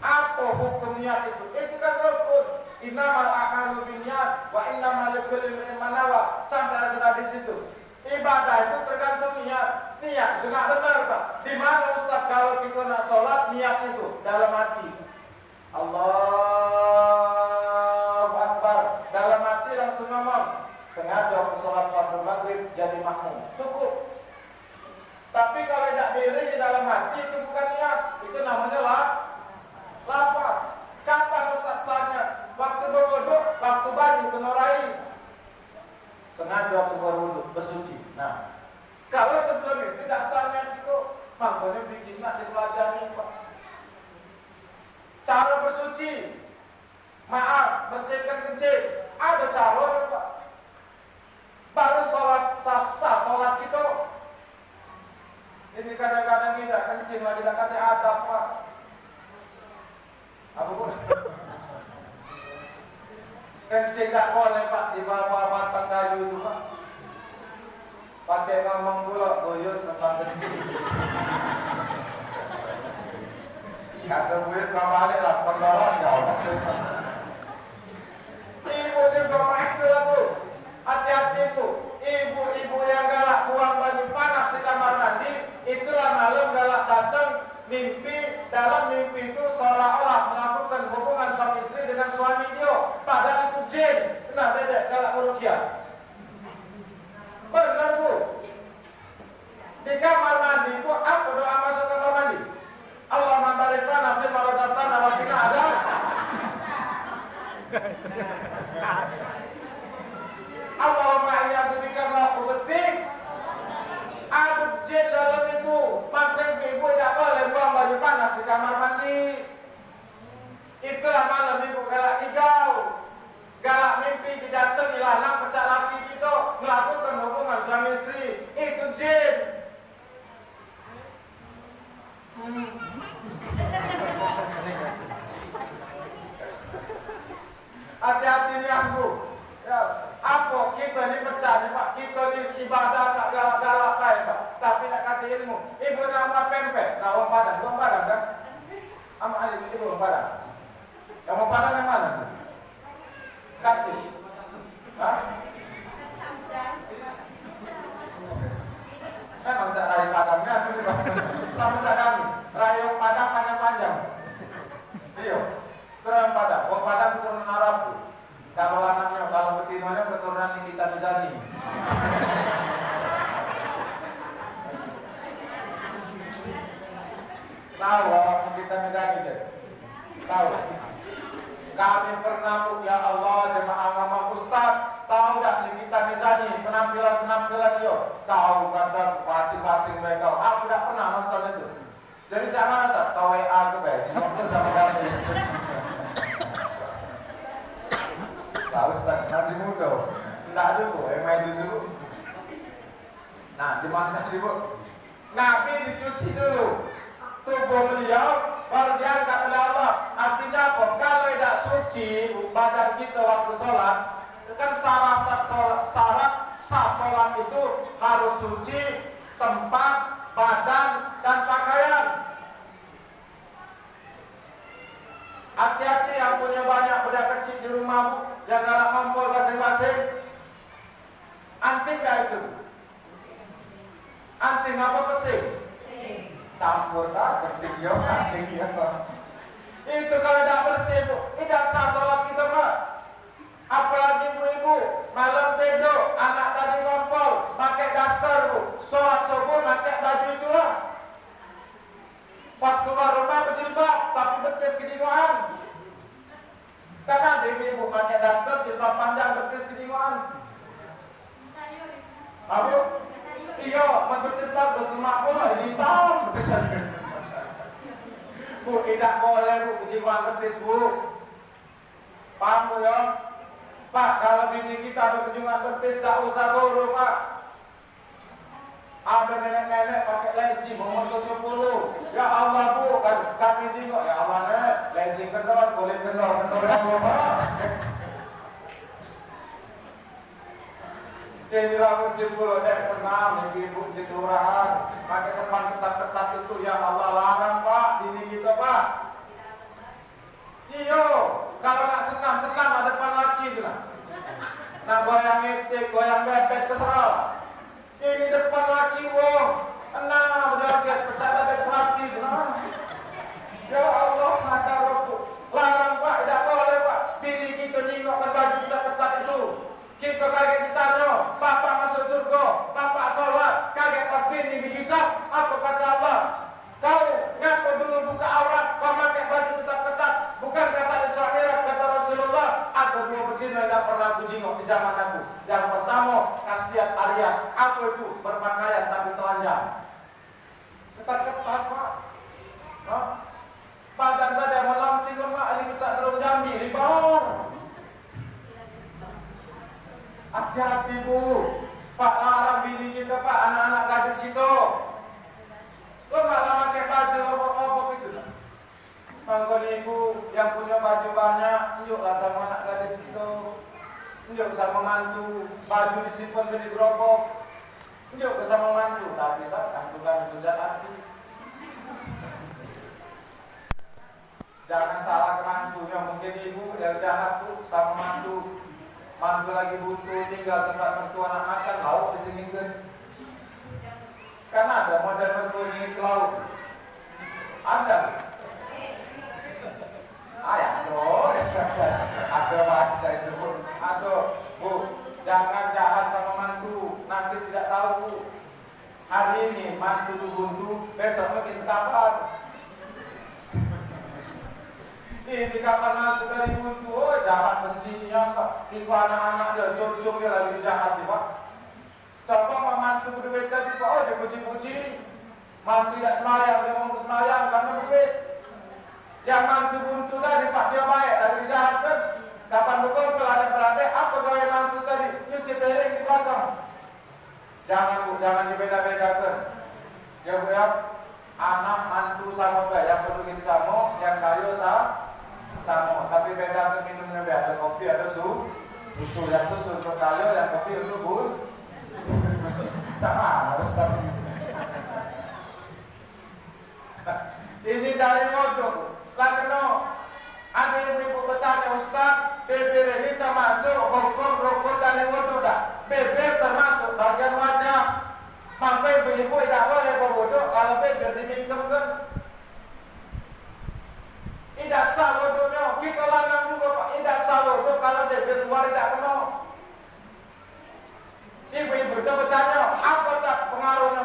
Apa hukum niat itu? Itu kan rukun. Innamal a'malu binniyat wa innamal likulli imrin ma nawa. Sampai ada di situ. Ibadah itu tergantung niat. Niat itu nak benar Pak. Di mana Ustaz kalau kita nak sholat niat itu dalam hati? Allahu Akbar. Dalam hati langsung ngomong, sengaja aku sholat fardu maghrib jadi makmum. Cukup. Tapi kalau tidak diri di dalam hati itu bukan niat. Itu namanya lafaz. Kapan Ustaz sahnya? Waktu berwuduk, waktu baju kenorai. Sengaja waktu berwuduk, bersuci. Nah, kalau sebelum itu tidak sahnya itu, makanya bikin nak dipelajari Pak. Cara bersuci, maaf, bersihkan kencing, ada cara Pak. Baru sholat sah sholat kita. Ini kadang-kadang kita kencing lagi tak kata adab Pak. Apa Bu? Kencing tak boleh Pak di bawah batang kayu itu Pak. Pakai ngomong pula boyot tentang kencing. Kata buit kau balik lah, pendorong jauh. Ibu juga main tu lah Bu. Hati-hati Bu. Ibu-ibu yang galak buang baju panas di kamar mandi, itulah malam galak datang mimpi. Dalam mimpi itu seolah-olah melakukan hubungan suami istri dengan suami dia. Padahal itu jin. Kenapa tidak galak meruqyah? Benar Bu. Di kamar mandi itu apa doa masuk kamar mandi? Allahumma barik lana fil marzaqtana wa qina adzab. Allahumma inni a'udzubika min al-khubuthi. Ada jin dalam itu. Maka ibu tidak boleh buang baju panas di kamar mandi. Itulah malam ibu galak hijau. Galak mimpi didatangi lanang pecah laki kita melakukan hubungan suami istri. Itu jin. Hati-hati nih Bu. Ya, apa kita ini pecah nih Pak. Kita ini ibadah sak galak-galak baik Pak. Tapi nak kata ilmu. Ibu nama pempek. Nah orang Padang kan? Ama adik ibu orang Padang. Yang orang Padang yang mana? Kati. Hah? Memang cak raya Padangnya sama cak kami. Raya Padang panjang-panjang. itu? Tahu? Kami pernah ya Allah jemaah ngomong Ustaz, tahu tak kita Mizani penampilan yo. Kau kata pasing-pasing mereka. Aku tidak pernah nonton itu. Jadi jangan tak tahu WA ke baik. Nonton sama kami. Pak Ustaz masih muda. Tidak dulu, main dulu. Nah, gimana tadi Bu? Nabi dicuci dulu. Tubuh beliau baru diangkat oleh Allah. Artinya apa? Kalau tidak suci badan kita waktu sholat, kan syarat sholat itu harus suci tempat, badan, dan pakaian. Hati-hati yang punya banyak budak kecil di rumah, yang galak ngompol masing-masing. Ancing gak itu? Ancing apa pesing? Campur tak pesing yo, ancing yo. Itu kalau tidak bersih Bu, tidak sah sholat kita Pak. Apalagi ibu-ibu malam tidur, anak tadi ngompol, pakai daster Bu, sholat subuh pakai baju itulah. Pas keluar rumah berjilbab, tapi betis kedinguan. Kan ada ibu pakai daster, jilbab panjang, betis kedinguan. Apa? Iya, betis bagus, rumah pun hitam, betis. Bu, tidak boleh Bu, kejiwaan betis Bu. Paham Bu ya? Pak, kalau bini kita ada kejiwaan betis, tak usah suruh Pak. Ada nenek-nenek pakai legging, umur 70. Ya Allah Bu, kami jingok. Ya Allah nek, legging kendor, boleh kendor ya Allah Pak. Inilah musim puluh dek senam, ibu-ibu di kelurahan pakai sepan ketat-ketat itu, ya Allah larang Pak, ini kita Pak. Iyo, kalau nak senam ada depan laki itu nah goyang etik, goyang bebek terserah. Ini depan laki wong, enam joget pecah bebek selati itu nah. Ya Allah, ada robu, larang Pak, tidak boleh Pak. Bini kita nyingokkan baju ketat-ketat itu. Kita kaget ditanya, Bapak masuk surga, Bapak sholat, kaget pas bini dihisap, apa kata Allah? Kau ngaku dulu buka aurat, kau pakai baju ketat-ketat, bukan kasar Isra Mi'raj kata Rasulullah. Ada dua betina yang tidak pernah aku jingok di zaman aku. Yang pertama, kasihan Arya, aku itu berpakaian tapi telanjang. Ketat-ketat Pak. Nah, badan tadi melangsing lemak, ini pecah terung jambi, ribau. Hati-hati Bu, Pak larang bini kita Pak, anak-anak gadis kita. Lo malah pakai baju lopok-lopok itu. Mangkon ibu yang punya baju banyak, unjuklah sama anak gadis kita. Unjuk sama mantu, baju disimpan di gerobak. Unjuk sama mantu, tapi tak kantukan itu hati. Jangan salah ke mantunya, mungkin ibu yang jahat Bu sama mantu. Mantu lagi butuh tinggal tempat mertua nak makan, lauk disingingkan. Kan ada model mertua ingin ke lauk. Ada. Ayah, ada baca itu Bu. Aduh, Bu, jangan jahat sama mantu. Nasib tidak tahu Bu. Hari ini mantu tu buntu, besok makin kapan? Ini kapan nanti dari buntu, oh jahat bencinya Pak. Tiba anak-anak dia, cocok dia lagi jahat Pak. Coba mantu berduit tadi Pak, oh dia puji-puji. Mantu tidak semayang, dia mau semayang karena berduit. Yang mantu buntu tadi Pak, dia baik, lagi jahat kan. Kapan betul pelate-pelate, apa gaya mantu tadi? Nyuci piring di belakang. Jangan Bu, jangan dibeda-bedakan. Ya Bu ya, anak mantu sama baik, yang peduli sama, yang kayu sama, tapi beda ke minumnya, ada kopi, ada susu, yang susu untuk kalio, yang kopi untuk bun. Sama, Ustaz. Ini dari modok, lah kena. Ada ibu-ibu bertanya, Ustaz, bibir ini termasuk hukum rukun dari wudhu tak? Bibir termasuk bagian wajah. Maka ibu-ibu tidak boleh berwudhu kalau bibir dimingkemkan. Tidak sah wudhunya, kita lanang juga Pak, tidak sah wudhu kalau bibir luar tidak kena. Ibu-ibu itu bertanya, apa tak pengaruhnya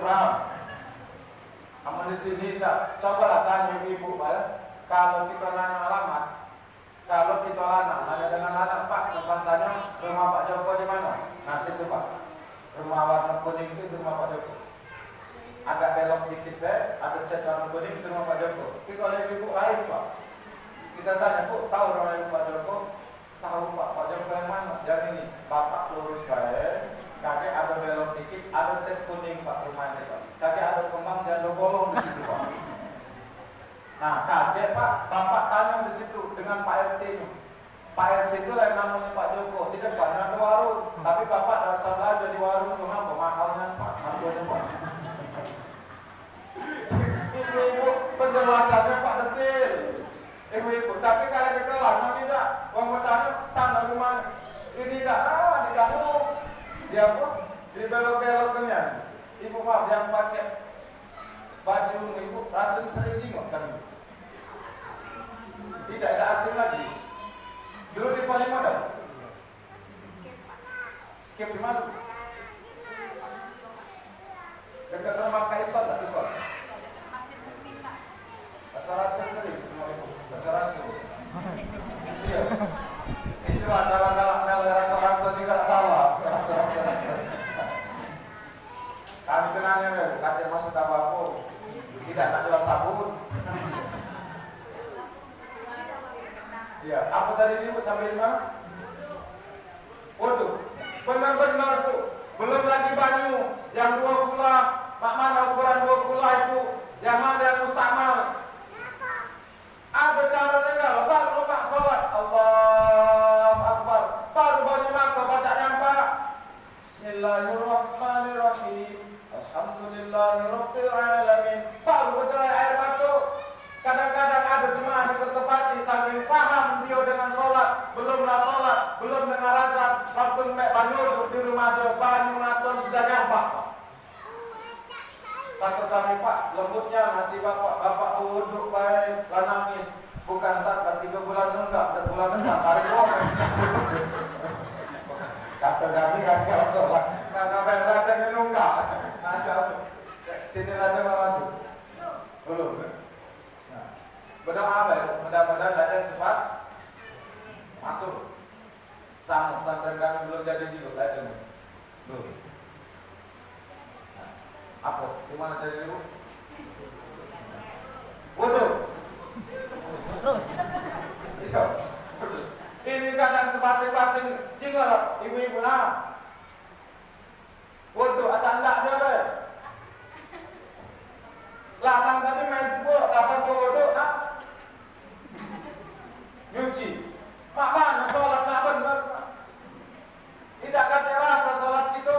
Islam. Namun di sini tak, cobalah tanya ibu Pak ya. Kalau kita nanya alamat, kalau kita nanya dengan anak Pak, depan tanya rumah Pak Joko di mana? Nah situ Pak, rumah warna kuning itu rumah Pak Joko. Agak belok dikit ada cat warna kuning itu rumah Pak Joko. Tapi kalau ibu lain Pak, kita tanya Bu, tahu rumah ibu Pak Joko? Tahu Pak Joko yang mana? Yang ini, Bapak lurus baik, kakek ada belok dikit, ada cat kuning Pak rumah ini Pak. Kakek ada kembang janda bolong di situ Pak. Nah kakek Pak, Bapak tanya di situ dengan Pak RT nya. Pak RT itu yang namanya Pak Joko. Di depannya ada warung, tapi Bapak dasar aja di warung itu ngapa mahalnya Pak, harganya Pak. Ibu-ibu penjelasannya Pak detail. Ibu-ibu, tapi kalau kita lama tidak, orang bertanya sana rumah ini tidak, di kampung dia pun di belok-beloknya. Ibu maaf yang pakai baju ibu asing sering bingung kan? Tidak ada asing lagi. Dulu di paling mana? Skip di mana? Dekat rumah Kaisar, tak Kaisar? Pasar asing sering, pasar asing. Iya. Itulah kalau rasa-rasa juga salah. Rasa-rasa. Kami kenalnya kata maksud apa-apa. Tidak tak jual sabun. Iya, apa tadi ibu sampai di mana? Waduh, benar-benar Bu. Belum lagi banyu yang 2 kula, mak mana ukuran 2 kula itu, yang mana yang mustakmal. Ada caranya enggak? Baru lupa sholat. Allahu Akbar. Baru banyu maka bacanya apa? Bismillahirrahmanirrahim. Alhamdulillahirabbil alamin. Baru berderai air mata. Kadang-kadang ada jemaah di Kertepati saking paham dia dengan sholat, belumlah sholat, belum dengar azan, waktu mek banyu di rumah dia banyu maton sudah gampang. Takut kami Pak, lembutnya nanti bapak duduk baik, lah nangis. Bukan tak 3 bulan enggak, 3 bulan enggak, tarik orang. Kata kami kan kalau sholat, nah ngapain datang enggak? Asal sini ada masuk, belum. Nah, berdoa apa ya? Mudah-mudahan datang cepat masuk. Sama pesantren kami belum jadi juga, datang belum. Nah, apa? Di mana tadi dulu? Waduh. Terus. Iya. Ini kadang sepasing-pasing jinggal ibu-ibu nah. Waduh, asal enggak dia be. Lanang tadi main bola, kapan bodoh nah? Nyuci. Mak mana sholat nak benar? Tidak kata rasa sholat kita,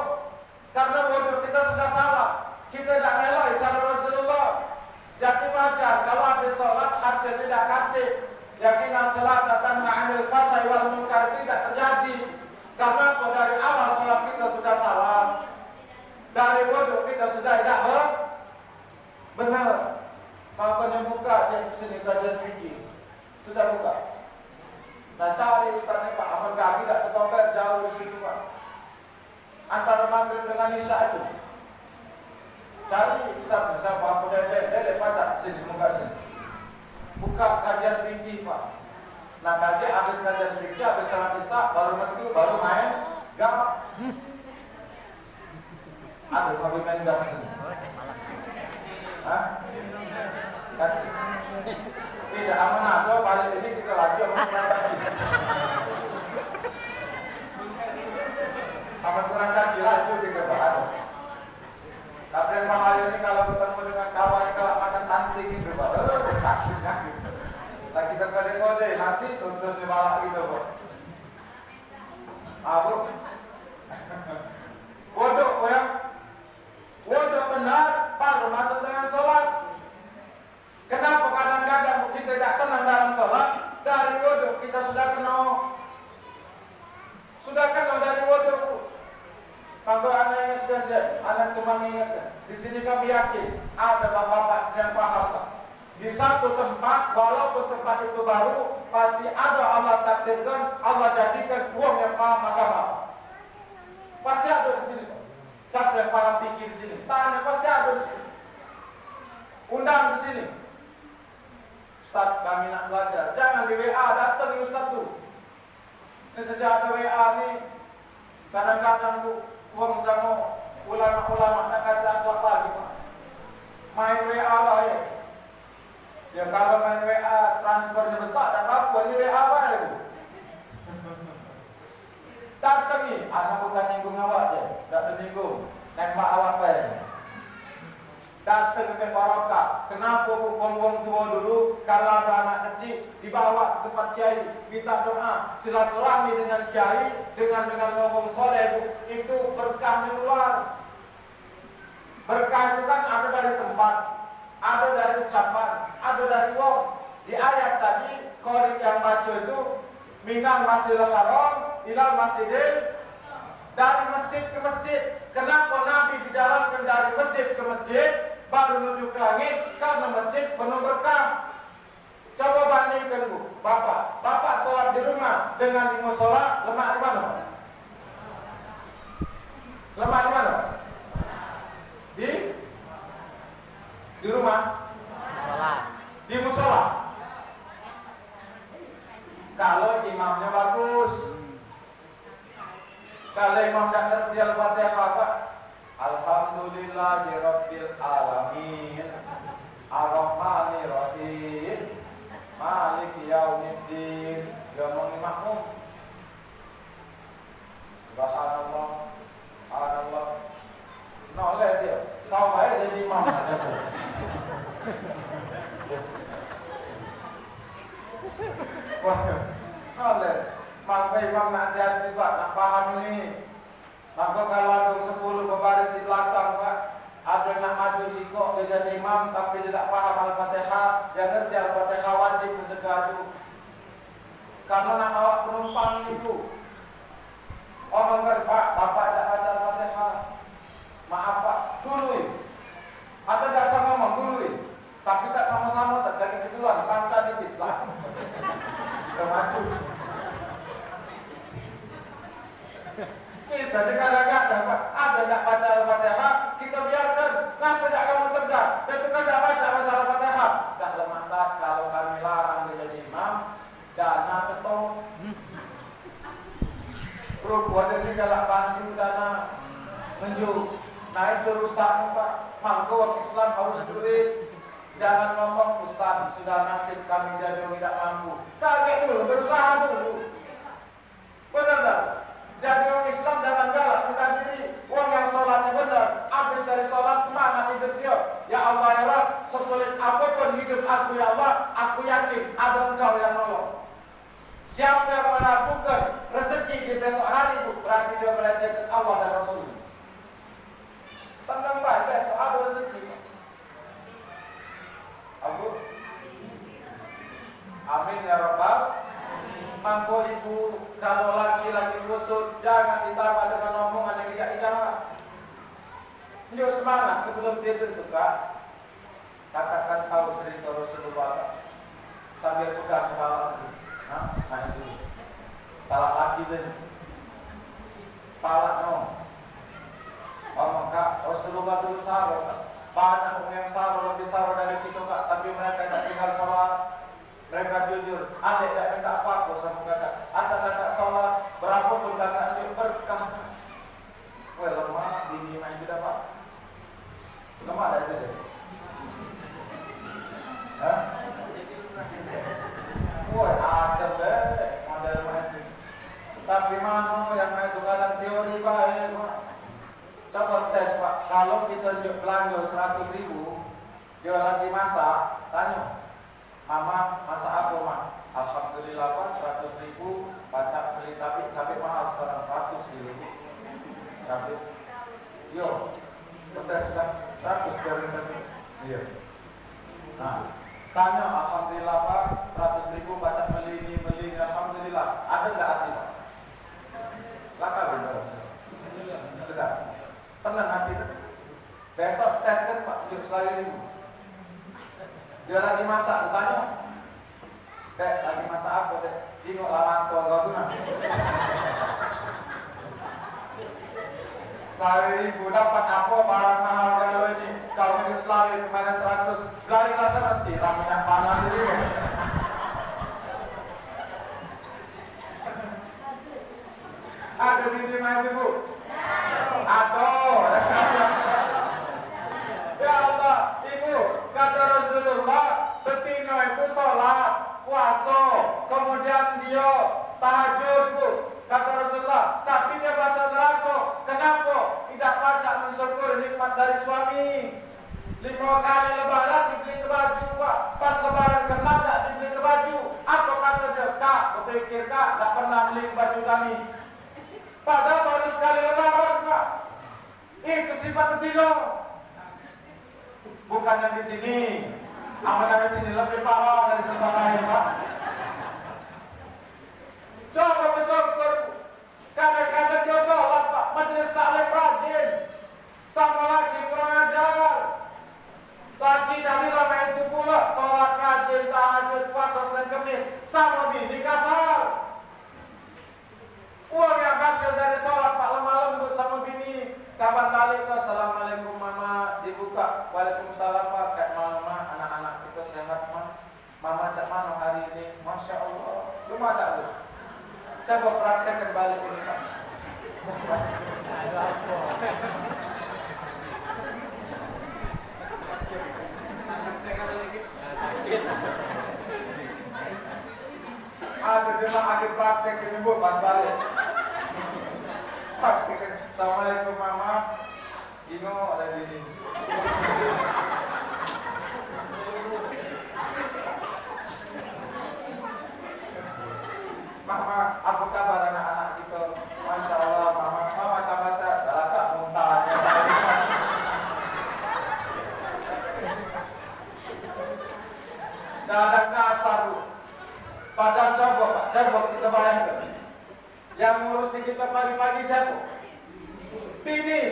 karena bodoh kita sudah salah. Kita tidak meloi cara Rasulullah. Jadi wajar kalau habis sholat hasil tidak kata. Yakin salat tanha 'anil fahsya'i wal munkar tidak terjadi. Karena dari awal sholat kita sudah salah. Dari wudu kita sudah tidak benar. Makanya buka di sini kajian fikih. Sudah buka. Nah cari Ustaznya Pak Ahmad kami tidak terkompet jauh di situ Pak. Antara maghrib dengan isya itu. Cari Ustaznya siapa aku dede baca sini muka sini. Buka kajian fikih Pak. Nah kajian habis kajian fikih, habis salat isya baru ngerti, baru main gak. Aduh, kami main gak sini. Hah? Kati. Tidak aman atau balik ini kita lagi aman kurang kaki. Aman kurang kaki laju kita Pak. Tapi yang bahaya ini kalau ketemu dengan kawan kalau makan santing gitu Pak. Sakitnya gitu. Lagi terkode-kode nasi terus dibalak gitu Pak. Abu. Bodoh ya. Bodoh benar baru masuk dengan sholat. Kenapa kadang-kadang kita tidak tenang dalam sholat? Dari bodoh kita sudah kenal dari bodoh. Maka anak ingatkan dia, anak cuma mengingatkan. Di sini kami yakin ada bapak-bapak sedang paham tak? Di satu tempat, walaupun tempat itu baru, pasti ada Allah takdirkan, Allah jadikan uang yang paham agama. Pasti ada di sini. Siapa yang para pikir di sini? Tanya, pasti ada di sini. Undang di sini. Ustaz, kami nak belajar. Jangan di WA, datang Ustaz tuh. Ini sejak ada WA nih, kadang-kadang bu, uang sama ulama-ulama nak kata akhlak lagi, Pak. Main WA lah ya. Ya kalau main WA transfernya besar, tak apa-apa, ini WA apa ya bu? Datang nih, anak bukan nyinggung awak ya, tak menyinggung, nembak awak apa ya? Datang ke Barokah. Kenapa wong-wong tua dulu kalau ada anak kecil dibawa ke tempat kiai minta doa silaturahmi dengan kiai dengan ngomong soleh itu berkah menular. Berkah itu kan ada dari tempat, ada dari ucapan, ada dari wong. Di ayat tadi Qori yang baca itu minal masjidil haram ilal masjidil, dari masjid ke masjid. Kenapa Nabi dijalankan dari masjid ke masjid baru menuju ke langit? Karena masjid penuh berkah. Coba bandingkan bu, bapak sholat di rumah dengan di musola, lemak di mana? Lemak di mana? Di rumah? Di musola. Kalau imamnya bagus, kalau imam tak ngerti Al-Fatihah, Pak, Alhamdulillahirabbil alamin, Ar-Rahmanir Rahim, Maliki Yaumiddin. Dia ngomong makmum. Subhanallah, subhanallah. Noleh dia. Kau baik jadi imam aja tu. Noleh. Maka imam nak hati-hati Pak, nak paham ini. Maka kalau ada 10 berbaris di belakang Pak, ada yang nak maju sikok dia jadi imam tapi tidak paham Al-Fatihah, dia ngerti Al-Fatihah wajib mencegah itu. Karena nak bawa penumpang itu. Omong Pak, bapak tidak baca Al-Fatihah. Maaf Pak, dulu. Atau tak sama ngomong dulu. Tapi tak sama-sama tak kayak gituan, pangkat dikit lah. Kita maju. Kita di kadang-kadang Pak, ada tak baca Al-Fatihah, kita biarkan. Kenapa tak kamu tegak? Itu kan tak baca Al-Fatihah. Tak lemah tak kalau kami larang dia jadi imam, dana setor. Perempuan ini galak bantu dana menjuk. Nah itu rusak Pak. Mangko Islam harus duit. Jangan ngomong Ustaz sudah nasib kami jadi orang tidak mampu. Kaget dulu, berusaha dulu. Benar tak? Jadi orang Islam jangan galak minta diri. Orang yang sholatnya benar, habis dari sholat semangat hidup dia. Ya Allah ya Rabb, sesulit apapun hidup aku ya Allah, aku yakin ada Engkau yang nolong. Siapa yang melakukan rezeki di besok hari itu berarti dia melecehkan Allah dan Rasul. Tenang baik, besok ada rezeki. Abu, amin ya Rabbal. Mangko ibu kalau lagi kusut jangan ditambah dengan omongan yang tidak indah. Yuk semangat sebelum tidur buka. Katakan tahu cerita Rasulullah sambil pegang kepala. Nah itu talak lagi tadi. Talak no. Maka Rasulullah dulu sahabat banyak orang yang sahabat lebih sahabat dari kita Kak, tapi mereka tidak tinggal sholat. Mereka jujur, adik tidak minta apa-apa sama kakak. Asal kakak sholat, berapapun kakak dia berkah. Wah lemah, bini main tidak Pak. Lemah dah itu deh. Hah? Wah ada deh model main itu. Tapi mana yang main itu kadang teori baik Pak. Coba tes Pak, kalau kita belanja 100.000, dia lagi masak, tanya. Mama masak apa Mak? Alhamdulillah Pak 100.000. Baca beli cabai mahal sekarang 100.000 cabai. Yo, udah 100 sekarang cabai. Iya. Nah, tanya Alhamdulillah Pak 100.000 baca beli ini Alhamdulillah. Ada nggak hati Pak? Laka benar. Sudah. Tenang hati. Besok tes kan Pak, yuk selagi ini. Dia lagi masak, bertanya, Dek, lagi masak apa Dek? Jingok lamanto, gak guna. 100.000 dapat apa barang mahal kalau ini? Kau minum Selawi kemarin 100, larilah sana siram minyak panas ini. Ada bini mati bu? Aduh. Ya Allah, ibu, kata Rasulullah, betina itu sholat, puasa, kemudian dia tahajud bu. Kata Rasulullah, tapi dia masuk neraka. Kenapa? Tidak pacak mensyukur nikmat dari suami. 5 kali lebaran dibeli ke baju pak. Pas lebaran ke-6 tak dibeli ke baju. Apa kata dia? Kak, berpikir kak, tak pernah beli ke baju kami. Padahal baru sekali lebaran pak. Itu sifat betina. Bukan yang di sini. Amalan di sini lebih parah dari tempat lain pak. Coba bersyukur. Kadang-kadang dia sholat pak, majelis taklim rajin. Sama lagi kurang ajar. Lagi dari lama itu pula sholat rajin, tahajud, puasa dan kemis. Sama bini kasar. Uang yang hasil dari sholat pak lemah lembut sama bini. Kapan balik ke assalamualaikum mama, dibuka waalaikumsalam pak. Kayak mama anak-anak kita sehat mah. Mama cak mana hari ini? Masya Allah. Lu mau tak lu? Saya mau praktekkan balik ini pak. Ada jemaah akhir praktek ini bu pas balik. Praktekkan. Assalamualaikum mama. Ino oleh bini. Mama, apa kabar anak-anak kita? Masya Allah, mama tambah sehat. Dalam tak muntahnya. Kadang kasar bu. Padahal coba kita bayangkan. Yang ngurusi kita pagi-pagi siapa? Bini.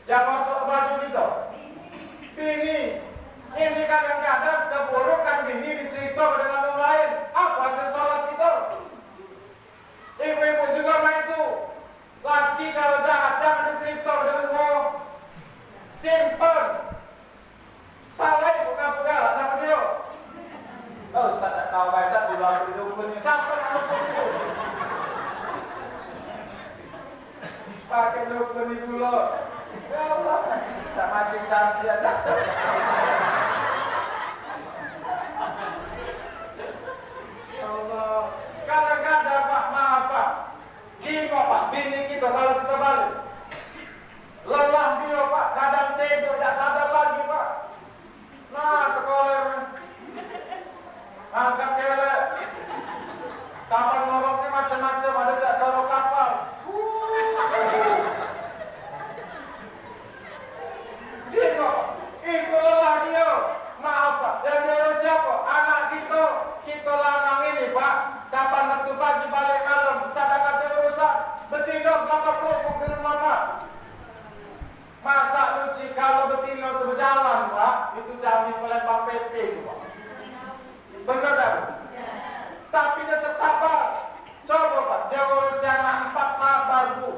Yang masuk baju kita. Bini. Ini kadang-kadang keburukan bini dicerita dengan orang lain. Apa hasil sholat kita? Ibu-ibu juga main itu. Laki kalau jahat jangan dicerita dengan Allah. Simpen. Salah ibu kamu galak sama dia. Oh Ustaz tak tahu baca di luar dukun. Siapa nak dukun itu? Pakai dukun ibu lo. Ya Allah. Saya makin cantik ada. Kadang-kadang pak, maaf pak, jiwa pak, bini kita kalau kita balik lelah dia pak, kadang tidur, tak sadar lagi pak. Nah, terkoler angkat kelek kapan ngoroknya macam-macam, ada tak sorok kapal. Jiwa pak, itu lelah dia. Maaf pak, yang diurus siapa? Anak kita lanang ini pak. Kapan waktu pagi balik malam, cadang hati urusan, betina kelapa kelupuk di rumah pak. Masak luci kalau betina itu berjalan pak, itu jamin melempar PP itu pak. Benar tak? Tapi dia tetap sabar. Coba pak, dia urus anak 4 sabar bu.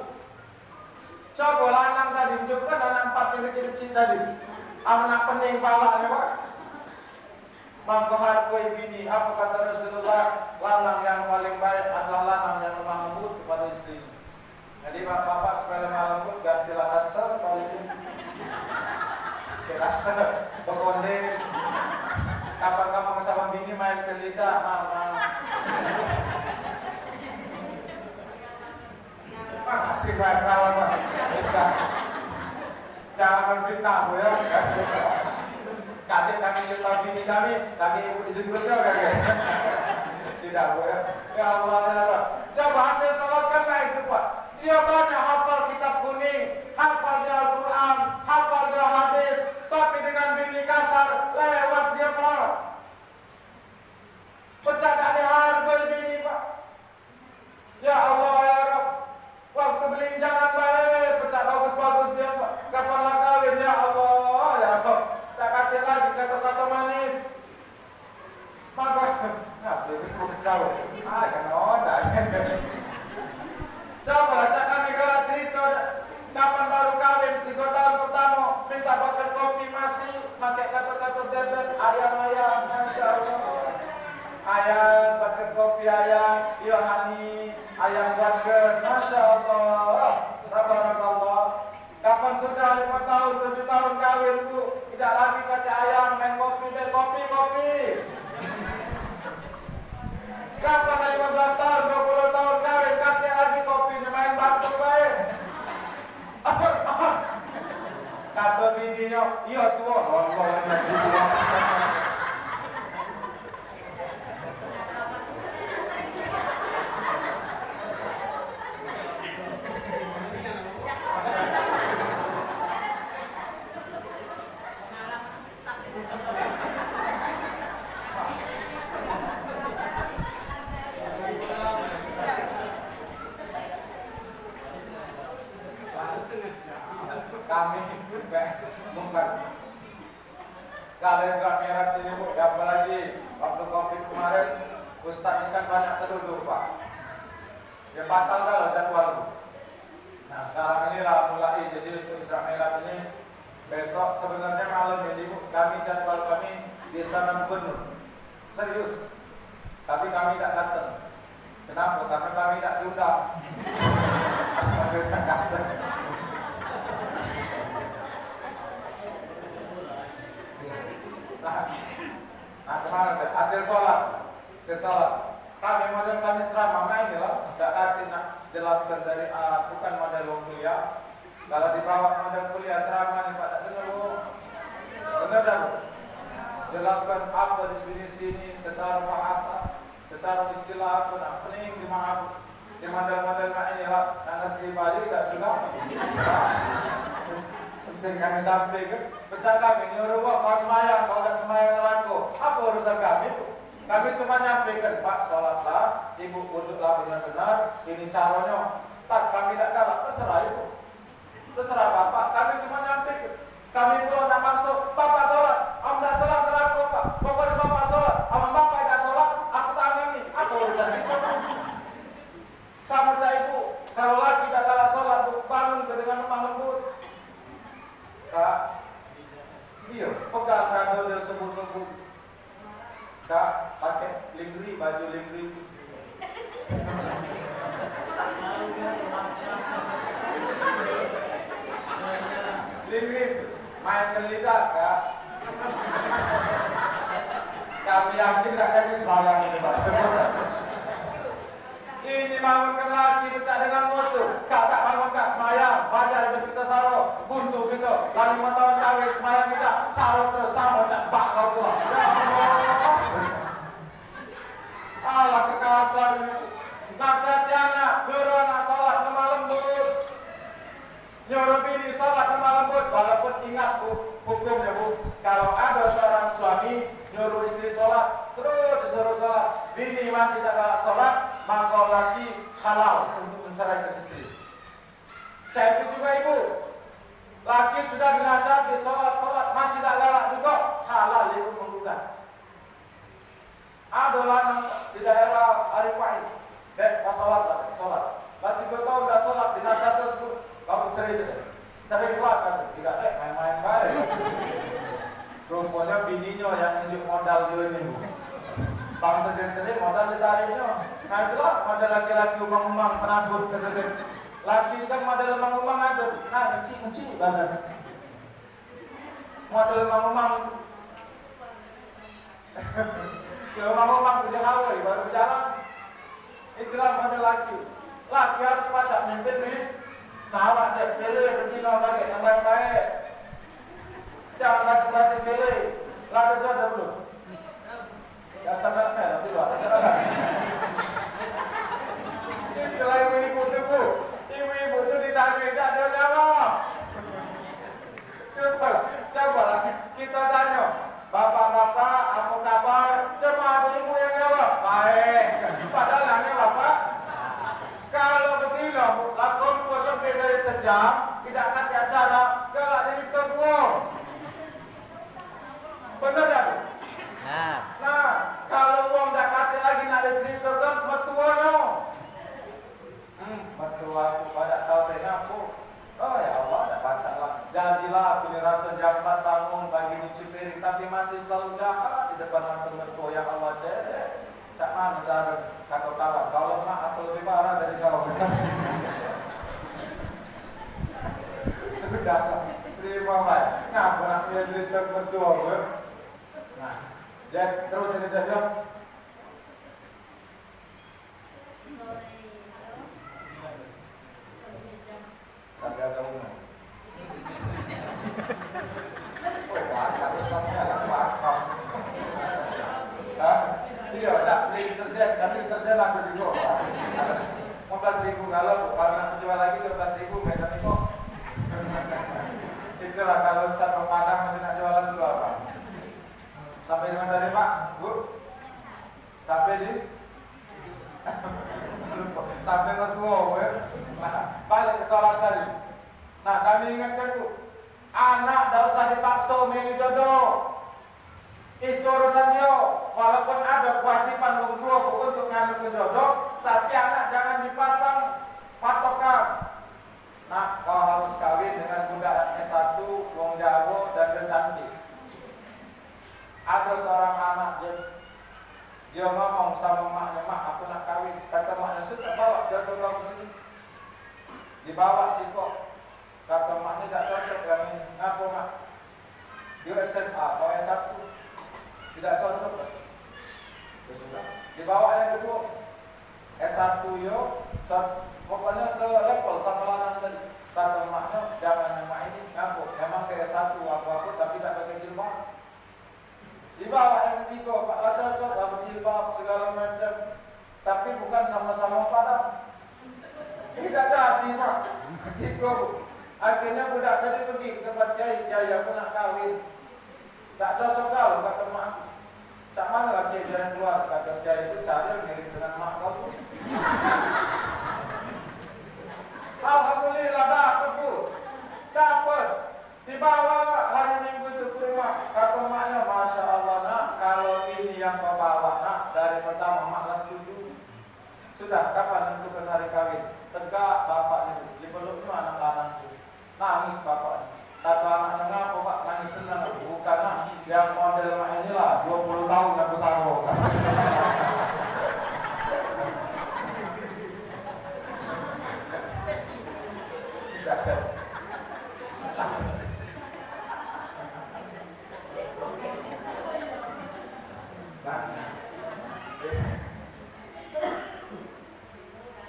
Coba lanang tadi, juga anak 4 yang kecil-kecil tadi. Anak pening palanya pak. Menghargai bini, apa kata Rasulullah? Lanang yang paling baik adalah lanang yang lemah lembut kepada istri. Jadi bapak supaya lemah lembut gantilah daster, balikin ke daster, bekonde. Kapan-kapan sama bini main ke lidah, mama. Masih banyak kawan pak. Jangan berfitnah bu ya. Kakek kami cerita bini kami, kami ibu izin betul kan? Tidak bu ya. Ya Allah ya Allah. Coba hasil sholat kan itu pak. Dia banyak hafal kitab kuning, hafal dia Al-Quran, hafal dia hadis, tapi dengan bini kasar lewat dia pak. Pecah tak ada harga bini pak. Ya Allah ya Rabb. Waktu beli jangan baik, pecah bagus-bagus dia pak. Kapanlah kawin ya Allah ya Rabb. Tak kata lagi kata-kata manis. Maka ngapain aku ketawa? Kan jangan. Coba cak kami kalau cerita Tidak lagi kata ayam main kopi. Kapan 15 tahun, 20 tahun kawin, kasih lagi kopi, main batu baik. Kata bidinya, iya tua, nonton kami bukan kalau Islam Merah ini Bu, apalagi waktu Covid kemarin Ustaz ini kan banyak terduduk Pak, ya batal kalau jadwal Bu. Nah sekarang inilah mulai, jadi untuk Islam Merah ini besok sebenarnya malam ini Bu, kami jadwal kami di sana penuh serius, tapi kami tak datang. Kenapa? Karena kami tak diundang. Nah kemarin hasil sholat kami model kami ceramah main lah, tidak arti nak jelaskan dari bukan model kuliah. Kalau dibawa model kuliah ceramah nih Pak, tak dengar Bu, dengar dah Bu, jelaskan apa definisi ini secara bahasa, secara istilah apa nak pening di mana di model-model main ini lah, nak ngerti baju tak sudah. Penting kami sampaikan. Pesan kami nyuruh kau semayang, kau tak semayang neraka. Apa urusan kami? Kami cuma nyampaikan, Pak sholatlah, Ibu wuduklah benar-benar, ini caranya. Tak, kami tak kalah, terserah Ibu, terserah Bapak. Kami cuma nyampaikan. Kami pulang nak masuk, Bapak sholat, am tak sholat neraka Pak. Pokoknya Bapak sholat, am Bapak tak sholat, aku tangani. Apa urusan itu? Sama cah Ibu, kalau lagi tak kalah sholat, Bu, bangun ke dengan lemah lembut. Kak, iya, pegang kado dia sembuh-sembuh. Kak, pakai lingerie, baju lingerie. Lingerie, mainkan lidah, Kak. Kami yakin tak jadi semayang ini, Pak. Ini bangunkan lagi pecah dengan musuh. Kak tak bangun Kak semayang. Wajar hidup kita saro, buntu gitu. Lalu 5 tahun kawin semayang kita saro terus sama cak bak kau tu lah. Ya Allah. Allah kekasar. Nasihatnya anak, nyuruh anak salat lemah lembut. Nyuruh bini salat lemah lembut. Walaupun ingat Bu, hukumnya Bu, kalau ada seorang suami nyuruh istri salat, terus disuruh salat, bini masih tak galak salat, maka laki halal untuk menceraikan istri. Saya itu juga Ibu, laki sudah dinasihati sholat masih tak galak juga, halal Ibu menggugat. Ada lanang di daerah Arifai, kau sholat. Laki kau tahu tidak sholat, dinasihati tersebut, kamu cerai gitu. Cerai kelak kata, tidak main-main baik. Rupanya bininya yang nunjuk modal dia ini Bu. Bangsa sering modal ditariknya. Nah itulah modal laki-laki umang-umang penakut kata-kata. Laki kan modal umang-umang ada. Nah kecil badan. Modal umang-umang. Ke umang-umang ke Hawaii baru berjalan. Itulah modal laki. Laki harus baca mimpin nih. Nah awak dia pilih betina pakai yang baik-baik. Jangan basi-basi pilih. Lalu itu ada belum? Ya sangat merah, tidak. Itulah ibu-ibu itu Bu. Ibu-ibu itu ditanya tidak ada jawab. Coba kita tanya, bapak-bapak apa kabar? Cuma ibu yang jawab, baik. Padahal nanya bapak. Kalau betina Bu, lakon pun lebih dari sejam, tidak ngerti acara, galak jadi ketua. Benar tak Bu? Nah, kalau uang tak kati lagi nak diceritakan mertuanya. Mertua aku pada tahu dengan aku. Oh ya Allah, tak baca lah. Jadilah aku dirasa jam 4 bangun pagi nyuci piring, tapi masih selalu jahat di depan mata mertua yang Allah cek. Cak mana cara kata kawan? Kalau mak aku lebih parah dari kau. Sudah terima baik. Ngapa nak punya cerita kita berdua ber. Nah, Jack terus ini Jack yuk. Sampai ada umur. Oh, harus tanya apa? Iya, tak beli deterjen, tapi deterjen ada di bawah. 15.000 kalau nak menjual lagi 12.000 medan itu. Itulah kalau Ustaz memandang masih nak jualan itu apa? Sampai di mana tadi Pak? Bu? Sampai di? Sampai mertua, ya? Nah, balik ke salat tadi. Nah, kami ingatkan Bu, anak tak usah dipaksa milih jodoh. Itu urusan dia. Walaupun ada kewajiban orang tua untuk nganu ke jodoh, tapi anak jangan dipasang patokan. Nah, kau harus kawin dengan budak S1, wong Jawa dan dia cantik. Ada seorang anak dia ngomong sama maknya, "Mak, aku nak kawin." Kata maknya, "Sudah bawa dia ke sini." Dibawa si kok. Kata maknya, "Tak cocok yang ini." Ngapa mak? Dia SMA, kau S1. Tidak cocok. Ya sudah. Dibawa yang kedua. S1 yo, pokoknya selevel sama lanang tadi. Kata maknya, "Jangan yang mak ini ngaku. Memang ke S1 aku tapi tak pakai jilbab." Dibawa yang ketiga, Pak lah cocok, lah berjilbab segala macam. Tapi bukan sama-sama padam. Tidak ada hati mak. Itu. Akhirnya budak tadi pergi ke tempat kiai, aku nak kawin. Tak cocok kalau kata mak. Cak mana lagi jalan keluar? Kata kiai itu cari yang mirip dengan mak kau. Alhamdulillah dapat Bu. Dapat. Dibawa hari Minggu itu ke rumah. Kata maknya, "Masya Allah nak, kalau ini yang kau bawa nak, dari pertama mak lah setuju." Sudah, kapan tentukan hari kawin? Tegak bapaknya, dipeluknya anak lanang itu. Nangis bapaknya. Kata anak ngapa Pak, nangis senang. Bukan nak, yang model mak inilah 20 tahun aku sarung.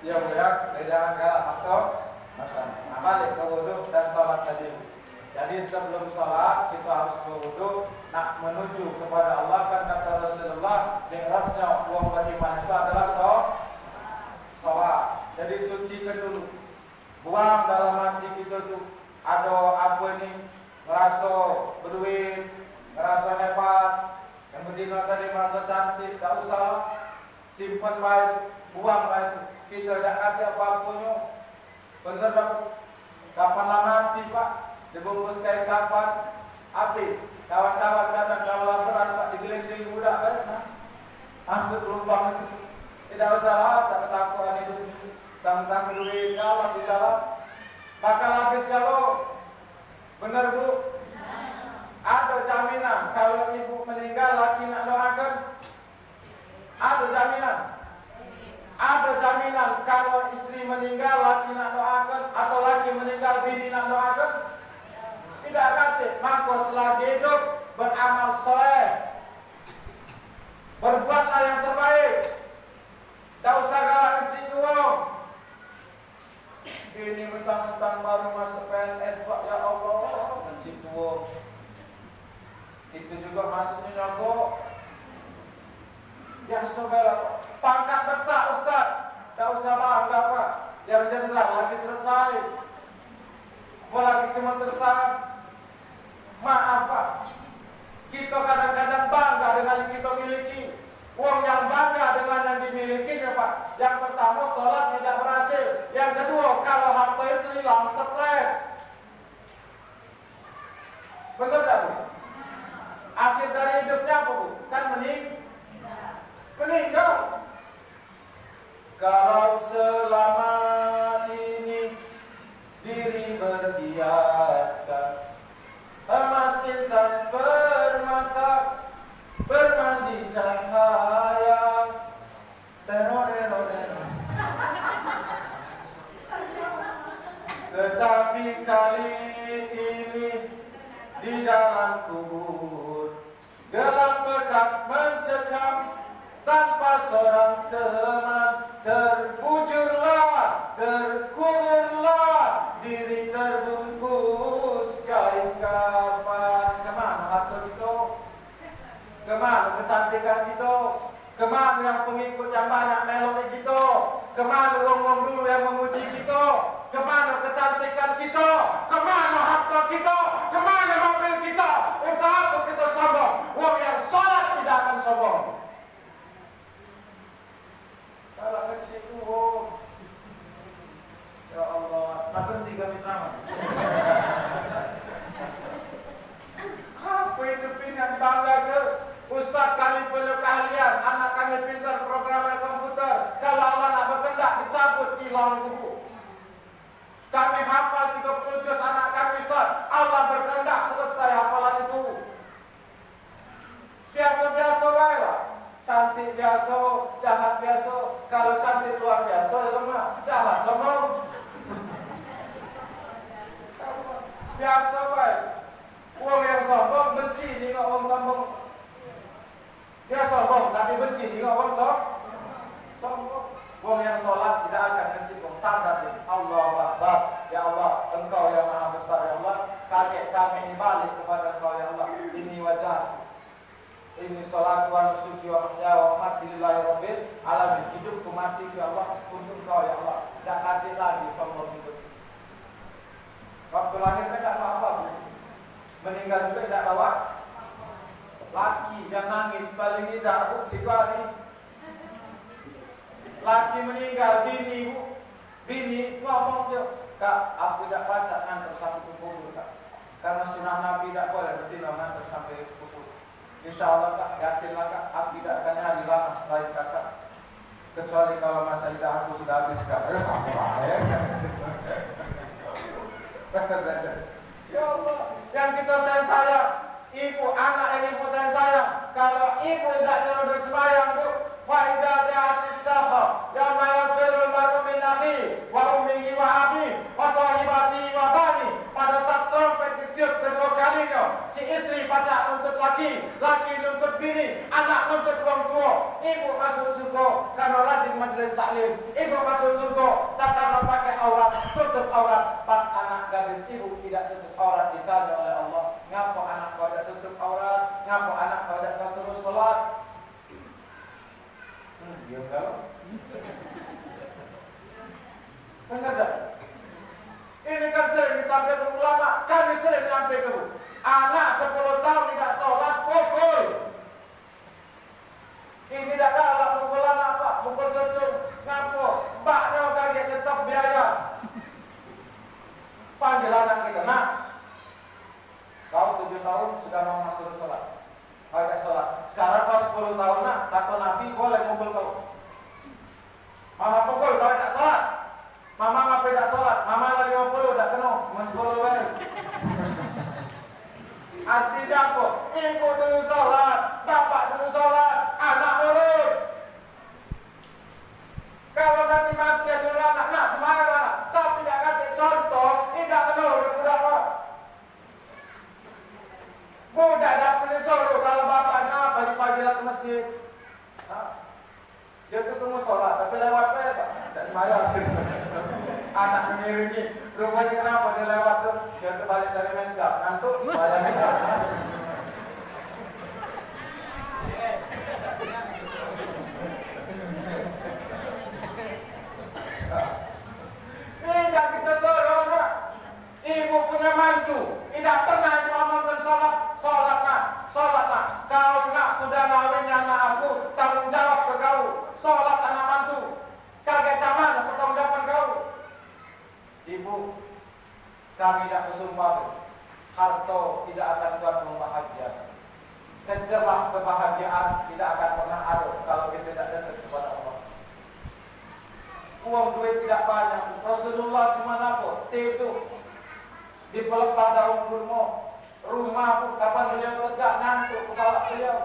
Ya mudah, jangan galak maksud. Nah, balik ke wudhu dan sholat tadi. Jadi sebelum sholat kita harus berwudhu, nak menuju kepada Allah. Kan kata Rasulullah, mi'rajnya uang beriman itu adalah sholat. Jadi sucikan dulu. Buang dalam hati kita tuh ada apa ini, ngerasa berduit, ngerasa hebat, yang betina tadi merasa cantik, tak usah simpan baik, buang baik. Kita tidak kata apa-apanya. Benar tak? Kapan lah mati Pak? Dibungkus kayak kapan? Habis. Kawan-kawan kadang kalau lapar Pak digelinting budak kan? Masuk lubang itu. Tidak usah lah, cak ketakuan itu. Tentang duit kalau sudah lah. Bakal habis kalau. Benar Bu? Ada jaminan kalau ibu meninggal laki nak doakan? Ada jaminan? Ada jaminan kalau istri meninggal laki nak doakan atau laki meninggal bini nak doakan? Tidak kata. Maka selagi hidup beramal soleh, berbuatlah yang terbaik. Tak usah galak kecil uang. Ini mentang-mentang baru masuk PNS Pak, ya Allah, kecil uang. Itu juga masuknya nyogok. Ya saudara, pangkat besar Ustaz, tak usah bangga Pak. Yang jenderal lagi selesai, mau lagi cuma selesai. Maaf Pak, kita kadang-kadang bangga dengan yang kita miliki. Uang yang bangga dengan yang dimiliki ya Pak. Yang pertama sholat tidak berhasil. Yang kedua kalau harta itu hilang stres. Betul tak Bu? Akhir dari hidupnya apa Bu? Kan meninggal. Kalau selama ini diri berhiaskan emas intan kecantikan kita? Kemana yang pengikut yang banyak melodi kita? Kemana wong-wong dulu yang memuji kita? Kemana kecantikan kita? Kemana harta kita? Kemana mobil kita? Untuk apa kita sombong? Wong yang sholat tidak akan sombong. Kalau kecil itu, ya Allah, tak berhenti kami ceramah. Apa hidup ini yang bangga ke? Ustaz kami perlu keahlian, anak kami pintar programmer komputer. Kalau Allah nak berkehendak dicabut hilang itu. Kami hafal 30 juz anak kami Ustaz. Allah berkehendak selesai hafalan itu. Biasa-biasa baiklah. Cantik biasa, jahat biasa. Kalau cantik luar biasa, ya lemah. Jahat sombong. Biasa baik. Orang yang sombong benci jika orang sombong. Dia sombong tapi benci jika orang sombong. Orang yang sholat tidak akan benci. Sadar Allahu Akbar. Ya Allah, Engkau yang Maha Besar. Ya Allah, kakek kami ini balik kepada Engkau. Ya Allah, ini wajah, ini sholat wa nusuki wa mahya wa mamati lillahi rabbil alamin. Hidupku mati ya Allah untuk Engkau. Ya Allah, tidak hati lagi sombong hidup. Waktu lahirnya tidak apa-apa, meninggal juga tidak bawa. Laki yang nangis paling tidak dikari. Laki meninggal, bini ngomong dia, Kak, aku tidak baca ngantar sampai ke kubur, Kak. Karena sunnah Nabi tidak boleh betina ngantar sampai ke kubur. Insya Allah, Kak, yakinlah, Kak, aku tidak akan nyari lama selain Kakak. Kecuali kalau masa hidup aku sudah habis, Kak. Ayo sampai ya. Ya Allah, yang kita sayang, ibu, anak yang ibu sayang. Kalau ibu tidak nyuruh sembahyang, Bu, فإذا جاءت الساخة يوم يفر المرء من أخيه وأمه وأبيه وصاحبته وبنيه. Pada saat trompet ditiup kedua kalinya, si istri pacak nuntut laki nuntut bini, anak nuntut orang tua. Ibu masuk surga karena rajin majelis taklim. Ibu masuk surga tak karena pakai aurat, tutup aurat. Pas anak gadis ibu tidak tutup aurat, ditanya oleh Allah, ngapa anak kau tidak tutup aurat? Ngapa anak kau tidak suruh sholat? Dia galau. Benar tak? Ini kan sering disampaikan ulama. Kami sering menyampaikan, anak 10 tahun tidak sholat, pukul. Ini tidak kalah pukul anak, Pak. Pukul cucu. Ngapo? Baknya kaget tetap biaya. Panggil anak kita. Nah, kau 7 tahun sudah mau masuk sholat. Kau tidak sholat. Sekarang kau 10 tahun nak, kata Nabi boleh mukul kau. Mama pukul kau tidak sholat. Mama ngapa tidak sholat? Mama lagi 50 tidak kena, masih 10 balik. Artinya apa? Ibu dulu sholat, bapak dulu sholat, anak nurut. Kalau mati-matian dulu anak, nak semangat anak. Tapi tidak kasih contoh, tidak menurut budak kau. Budak tak boleh suruh kalau bapaknya pagi-pagilah ke masjid. Dia ketemu sholat, tapi lewat Pak. Tak semayang. Anak mengiringi. Rupanya kenapa dia lewat tuh? Dia kebalik dari main gap. Ngantuk, semayang gap. Ini yang kita suruh, nak. Ibu punya mantu. Tidak pernah ngomongkan sholat. Sholat nak. Kau nak sudah ngawin anak aku, tanggung jawab ke kau. Sholat anak mantu. Kaget zaman bertanggung jawab kau. Ibu, kami tidak bersumpah. Harta tidak akan kuat membahagiakan. Kejarlah kebahagiaan tidak akan pernah ada kalau kita tidak dekat kepada Allah. Uang duit tidak banyak. Rasulullah cuma apa? Itu di pelepah daun kurma. Rumah pun kapan beliau tegak ngantuk kepala beliau.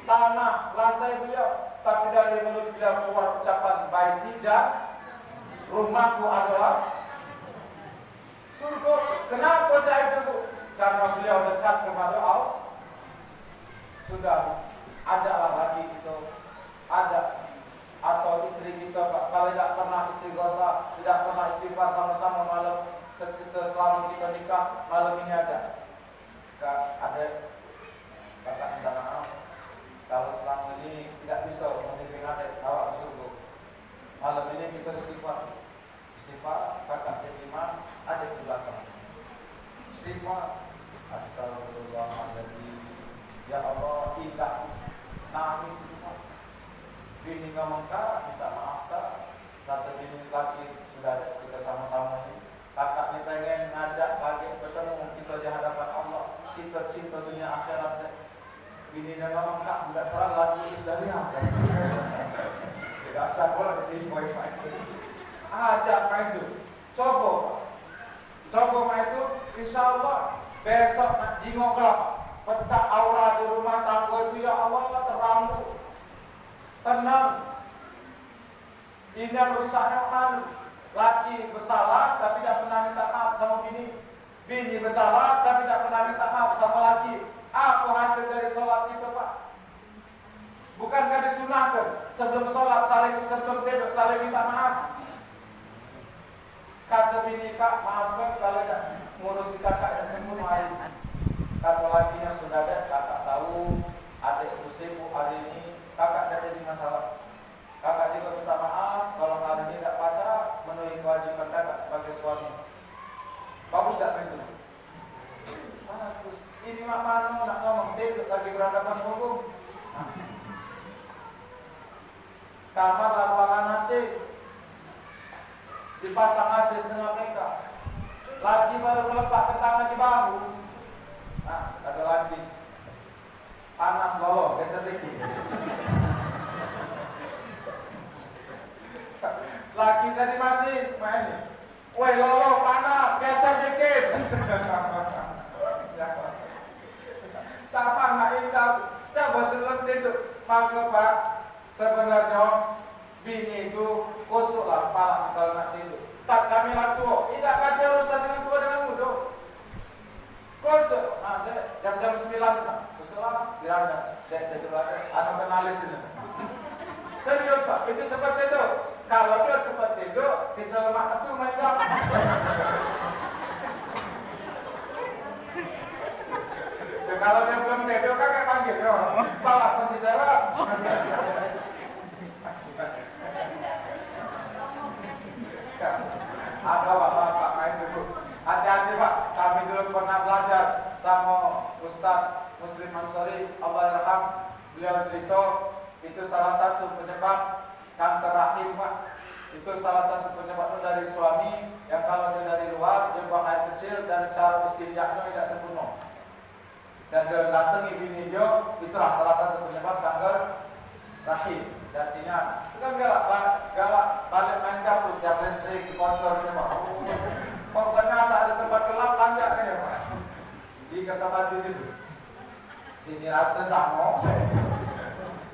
Tanah, lantai beliau. Tapi dari mulut beliau keluar ucapan baitija, rumahku adalah surga. Kenapa cah itu, Bu? Karena beliau dekat kepada Allah. Sudah, ajaklah lagi kita, ajak atau istri kita, Pak. Kalau tidak pernah istighosah, tidak pernah istighfar sama-sama malam selama kita nikah, malam ini ada. Kak, ada kakak minta maaf. bini ngomong kak, minta maaf kak. Kata bini laki sudah ada, kita sama-sama ini. Kakak ni pengen ngajak kaget bertemu kita di hadapan Allah. Kita cinta dunia akhirat. Bini dia ngomong kak, tidak salah lagi istilahnya. Tidak usah boleh ditimboi pak itu. Ajak pak itu, coba pak itu, insya Allah besok nak jingok kelapa. Pecah aura di rumah tangga itu ya Allah terang, tenang. Ini yang rusaknya kan laki bersalah tapi tidak pernah minta maaf sama bini. Bini bersalah tapi tidak pernah minta maaf sama laki. Apa hasil dari sholat itu pak? Bukankah disunahkan sebelum sholat sebelum tidur saling minta maaf? Kata bini kak maafkan kalau tidak ngurusi kakak yang sempurna hari ini. Kata lakinya sudah ada, kakak tahu adik itu sibuk hari ini, kakak tidak jadi masalah. Kakak juga minta maaf kalau hari ini tidak pacar memenuhi kewajiban kakak sebagai suami. Bagus tak itu? Bagus. Ini mak mano nak ngomong tidur lagi berhadapan hukum. Kamar ruangan AC dipasang AC setengah mega. Laki baru melepaskan tangan di bahu. Nah, kata laki, panas lolo, geser dikit. Laki tadi masih main. Woi lolo panas, geser dikit. Sama anak indah, coba sebelum tidur. Maka pak, sebenarnya bini itu kusuklah kepala kalau nak tidur. Tak kami laku, tidak ada urusan dengan tua dengan muda. Kusuk, jam-jam 9 kusuklah, diranjang. Tidur lagi, anak kenalis ini. Serius pak, itu cepat tidur. Kalau dia cepat tidur, kita lemak itu macam. Kalau dia belum tidur, kakak panggil, yo, bawa kunci serap. Ada bapak main dulu. Hati-hati pak, kami dulu pernah belajar sama Ustadz Muslim Ansori, Allah yarham. Beliau cerita itu salah satu penyebab kanker rahim pak. Itu salah satu penyebabnya dari suami yang kalau dia dari luar dia buang air kecil dan cara istinjaknya tidak sempurna. Dan dia datangi bini dia, itulah salah satu penyebab kanker rahim. Dan tina, itu kan galak balik main kaput, yang listrik, kocor ini pak. Pokoknya saat di tempat gelap lanjak ini pak. Di tempat di situ. Sini rasa sama.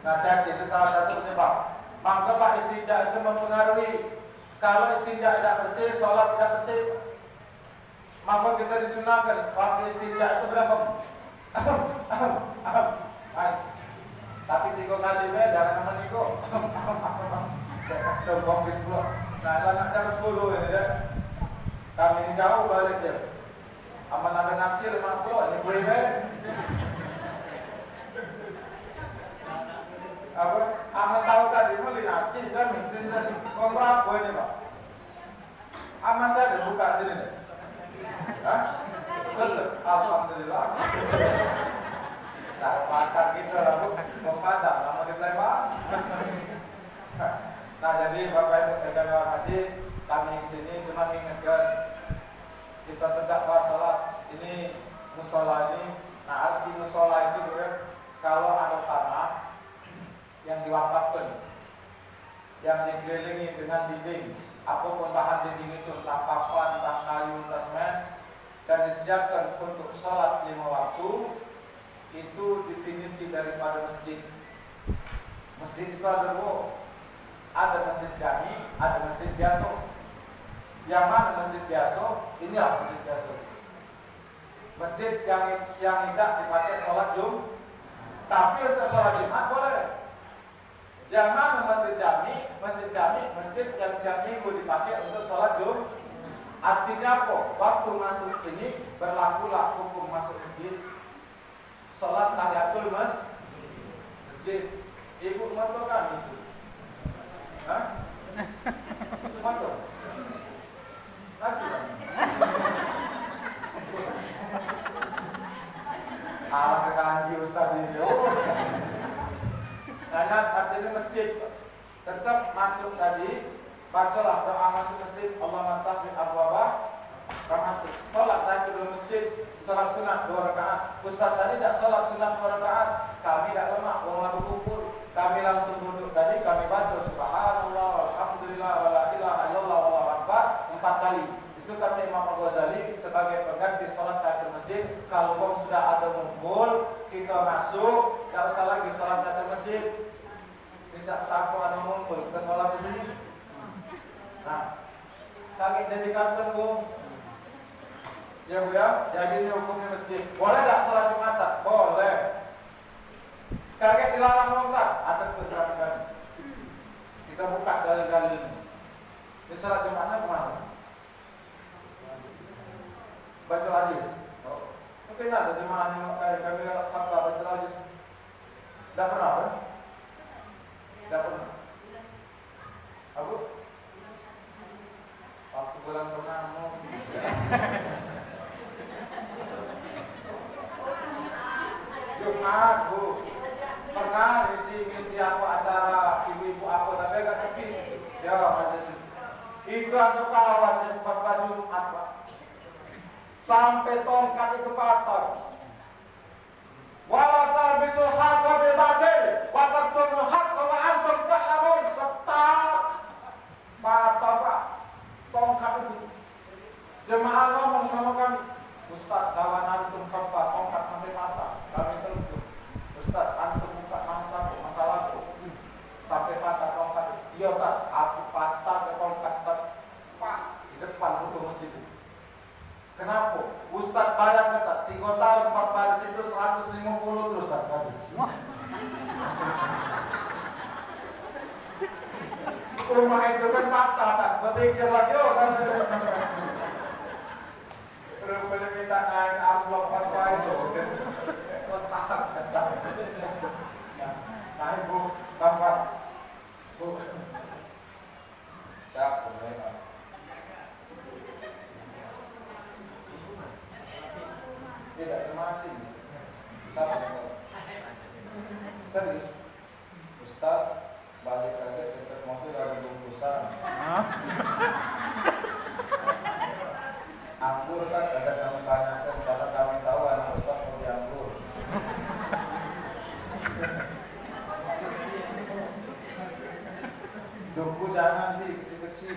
Nah, jadi itu salah satu penyebab. Maka pak istinja itu mempengaruhi. Kalau istinja tidak bersih, sholat tidak bersih. Maka kita disunahkan waktu istinja itu berapa? Tapi 3 kali jangan nama niko. Nah, anak jam 10 ini deh. Kami ini jauh balik dia. Aman ada nasi 50 ini gue apa? Aman tahu tadi beli nasi dan sini tadi. Berapa ini pak? Aman saya buka sini deh. Hah? Betul. Alhamdulillah. Cara makan kita lalu mempadam, lama di Palembang. Nah jadi bapak ibu saya hormati, kami di sini cuma mengingatkan kita tegaklah sholat. Ini musola ini, nah arti musola itu bukan kalau ada tanah yang diwakafkan, yang dikelilingi dengan dinding, apapun bahan dinding itu, entah papan, entah kayu, entah semen, dan disiapkan untuk sholat 5 waktu. Itu definisi daripada masjid. Masjid itu ada 2. Ada masjid jami, ada masjid biasa. Yang mana masjid biasa? Inilah masjid biasa. Masjid yang tidak dipakai sholat Jumat, tapi untuk sholat Jumat boleh. Yang mana masjid jami? Masjid yang tiap minggu dipakai untuk sholat Jumat. Artinya apa? Waktu masuk sini berlakulah hukum masuk masjid. Sholat tahiyatul masjid. Ibu moto kan itu? Hah? Moto? Lagi kan? Alat kanji Ustaz ini. Oh, nah, artinya masjid. tetap masuk tadi, bacalah doa masuk masjid, Allahumma taghfir abwaba rahmatik. Salat tahiyatul masjid, salat sunat 2 rakaat. Ustaz tadi tak salat sunat 2 rakaat, kami tak lemak, orang lalu kumpul. Kami langsung duduk tadi, kami baca subhanallah, alhamdulillah, wala ilaha illallah, wallahu akbar 4 kali. Itu kata Imam Al-Ghazali sebagai pengganti salat tahiyatul masjid. Kalau sudah ada ngumpul, kita masuk, tak usah lagi salat tahiyatul masjid. Tidak takut ada ngumpul ke salat di sini. Nah, kaki jadi kantor Bu. Ya Bu ya, jadi ini hukumnya masjid. Boleh tak salat Jumatan? Boleh. Kaget dilarang lontar, ada keterangan. Kita buka dalil-dalil ini. Ini salat Jumatnya kemana? Baca hadis. Oh, mungkin ada jemaah yang kami khutbah baca hadis. Tidak pernah kan? Tidak pernah. Aku bulan pernah mau. Jumat Bu. Pernah ngisi aku acara ibu-ibu aku tapi agak sepi. Ya, ada sih. Itu ada kawan yang khutbah Jumat, Pak. Sampai tongkat itu patah. Wala talbisul haqqa bil batil wa taqtumul haqqa wa antum ta'lamun. Patah, Pak. Tongkat itu. Jemaah ngomong sama kami, Ustaz, kawan antum khutbah tongkat sampai patah. Kami telepon, Ustaz, antum buka masalahku sampai patah tongkat. Iya tak, aku patah ke tongkat pas di depan pintu masjid. Kenapa? Ustaz bayang kata 3 tahun khutbah di situ 150 terus tak kami. Rumah itu kan patah tak, berpikir lagi kan. Rupanya minta naik amplop khutbah itu. Kotak kata. Naik Bu, Bapak. Bu. Siap, Bu. Tidak, terima kasih. Serius, Ustaz balik aja dekat mobil ada bungkusan. Anggur kan ada kami tanyakan karena kami tahu anak Ustaz mau dianggur. Duku jangan sih kecil-kecil.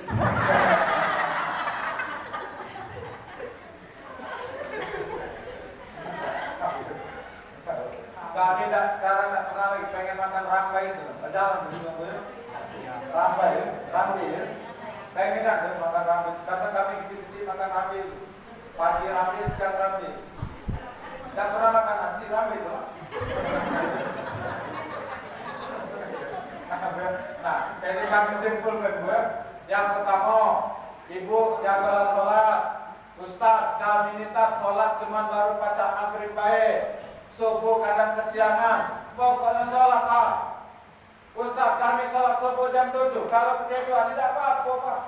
Kami sekarang tak pernah lagi pengen makan rambai itu. Jalan tuh juga ya. Rambai ya. Pengen tak tuh makan rambai. Karena kami kecil-kecil makan rambai. Pagi rambai, siang rambai. Tak pernah makan nasi rambai itu. Nah, ini kami simpulkan Bu. Yang pertama, Ibu jagalah sholat. Ustaz, kami nitah sholat cuma baru baca maghrib baik. Subuh kadang kesiangan, pokoknya sholat lah. Ustaz, kami sholat subuh jam 7. Kalau ketiduran tidak apa-apa, Pak.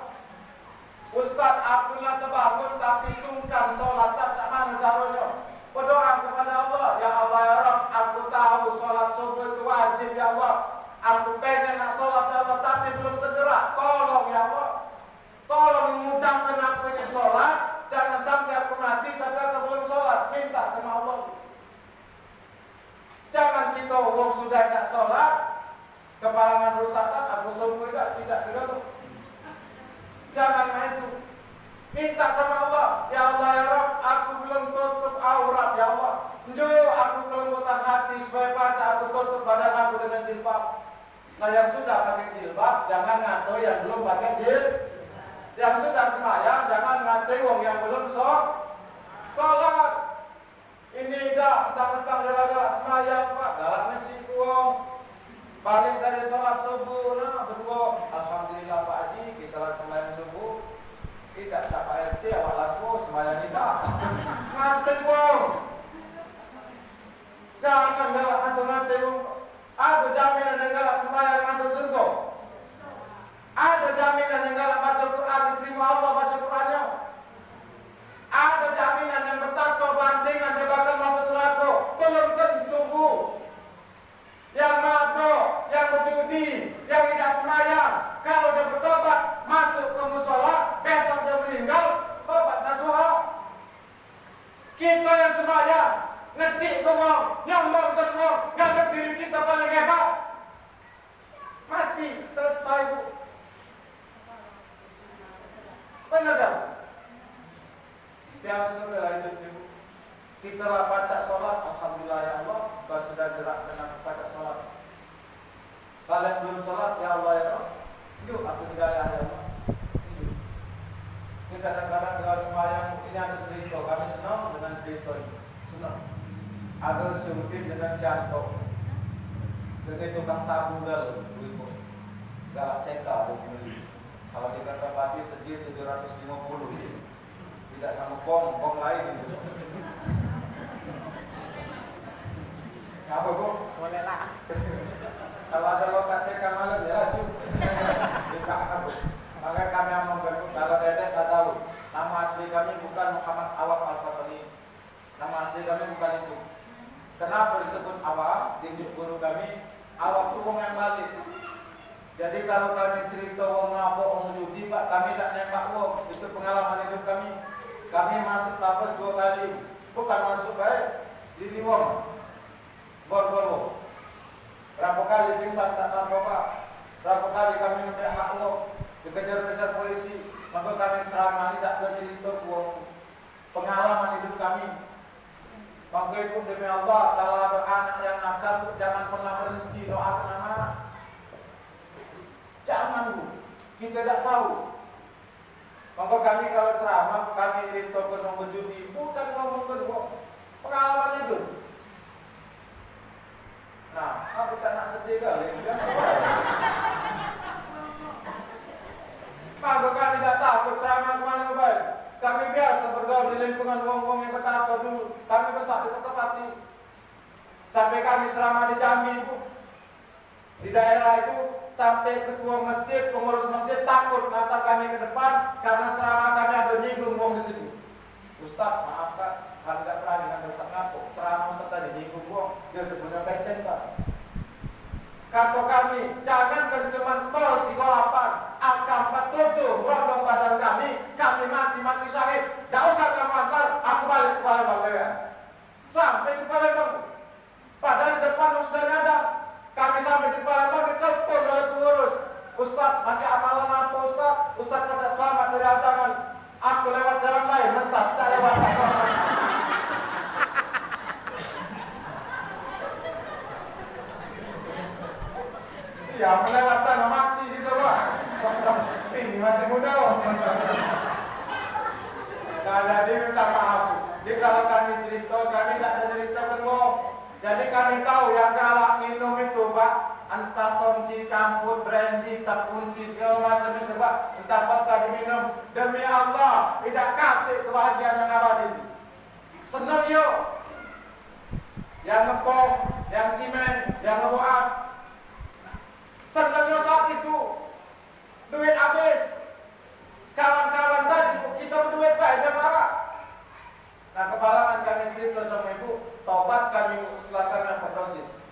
Ustaz, aku nak terbangun tapi sungkan sholat tak mana caranya. Berdoa kepada Allah, ya Allah ya Rabb, aku tahu sholat subuh itu wajib ya Allah. Aku pengen nak sholat ya Allah tapi belum tergerak. Tolong ya Allah, tolong mudahkan aku ini sholat. Jangan sampai aku mati tapi aku belum sholat. Minta sama Allah. Jangan kita wong sudah tidak sholat, kepalangan rusakan, aku subuh tidak tergantung. Jangan itu. Minta sama Allah, ya Allah ya Rabb, aku belum tutup aurat ya Allah. Njoo aku kelembutan hati supaya baca aku tutup badan aku dengan jilbab. Nah yang sudah pakai jilbab, jangan ngato yang belum pakai jilbab. Yang sudah semayang, jangan ngato wong yang belum sholat. Ini dah tentang galak-galak semayang Pak, galak ngecik wong. Balik dari sholat subuh, nah berdua, alhamdulillah Pak Haji, kita lah semayang subuh. Kita cakap RT awak laku semayang tidak. Ngantuk wong. Jangan galak ngantuk wong. Ada jaminan yang galak semayang masuk surga. Ada jaminan yang galak baca Quran diterima Allah baca Qurannya. Ada jaminan yang bertakwa bandingan dia bakal masuk neraka. Belum tentu Bu. Yang mabuk, yang berjudi, yang tidak semaya, nyombongkan wong, nganggap diri kita paling hebat. Mati, selesai bu. Benar tak? Biasa lah hidup ibu. Kita lah baca sholat, alhamdulillah ya Allah, kau sudah gerakkan aku baca sholat. Kalian belum sholat, ya Allah ya Allah. Yuk aku hidayah ya Allah. Ini kadang-kadang kalau sembahyang ini ada cerita, kami senang dengan cerita ini, senang. Ada Syuruddin dengan Syanto, dengan tukang sabu galau, ibu, galak ceka, kalau dikata pati sejir 750, tidak sama kong lain. Apa bu? Boleh lah. Kalau ada lokat ceka malam ya, tidak apa. Maka kami amalkan, kalau dedek tak tahu, nama asli kami bukan Muhammad Awam Al-Fatani. Nama asli kami bukan itu. Kenapa disebut Awam? Di guru kami, Awam itu orang yang balik. Jadi kalau kami cerita orang ngabok, orang judi, Pak, kami tak nembak wong. Itu pengalaman hidup kami. Kami masuk tapas 2 kali, bukan masuk baik, di wong. Bor-bor. Berapa kali pingsan tak narkoba, berapa kali kami nembak hak wong, dikejar-kejar polisi, maka kami ceramah tidak ada cerita wong. Pengalaman hidup kami. Maka itu demi Allah, kalau ada anak yang nakal, jangan pernah berhenti doakan anak. Jangan bu, kita tidak tahu. Maka kami kalau ceramah, kami cerita ke nomor judi, bukan ngomong kedua, pengalaman hidup. Nah, aku nak sedih kali, maka kami tidak takut ceramah kemana baik. Kami biasa bergaul di lingkungan wong-wong yang betapa dulu. Kami besar di Kota Pati. Sampai kami ceramah di Jambi itu, di daerah itu, sampai ketua masjid, pengurus masjid takut antar kami ke depan karena ceramah kami ada nyinggung wong di situ. Ustaz, maafkan, kami tidak berani dengan Ustaz ngaku. Ceramah Ustaz tadi nyinggung wong, dia punya becen Pak. Kata kami, jangan cuma kol Cikolapan, AK-47 rondong badan kami mati syahid. Tidak usah kamu antar, aku balik ke Palembang kalian. Sampai di Palembang, padahal di depan ustaznya ada. Kami sampai di Palembang ditelepon oleh pengurus. Ustaz, pakai amalan apa Ustaz? Ustaz baca selamat dari tangan. Aku lewat jalan lain, mentas, tak lewat sana. Ya, melewat sana mati gitu Pak. Ini masih muda. Nah, jadi minta maaf. Jadi kalau kami cerita, kami tidak ada cerita kan wong. Jadi kami tahu yang galak minum itu Pak, entah somci, campur, brandy, cap kunci, segala macam itu Pak, entah pasca diminum. Demi Allah, tidak katik kebahagiaan yang abadi. Senang yuk. Yang ngepong, yang cimen, yang ngeboat. Senangnya saat itu duit habis. Kawan-kawan tadi kita berduit baik dan marah. Nah kepalangan kami cerita sama ibu, tobat kami setelah kami overdosis.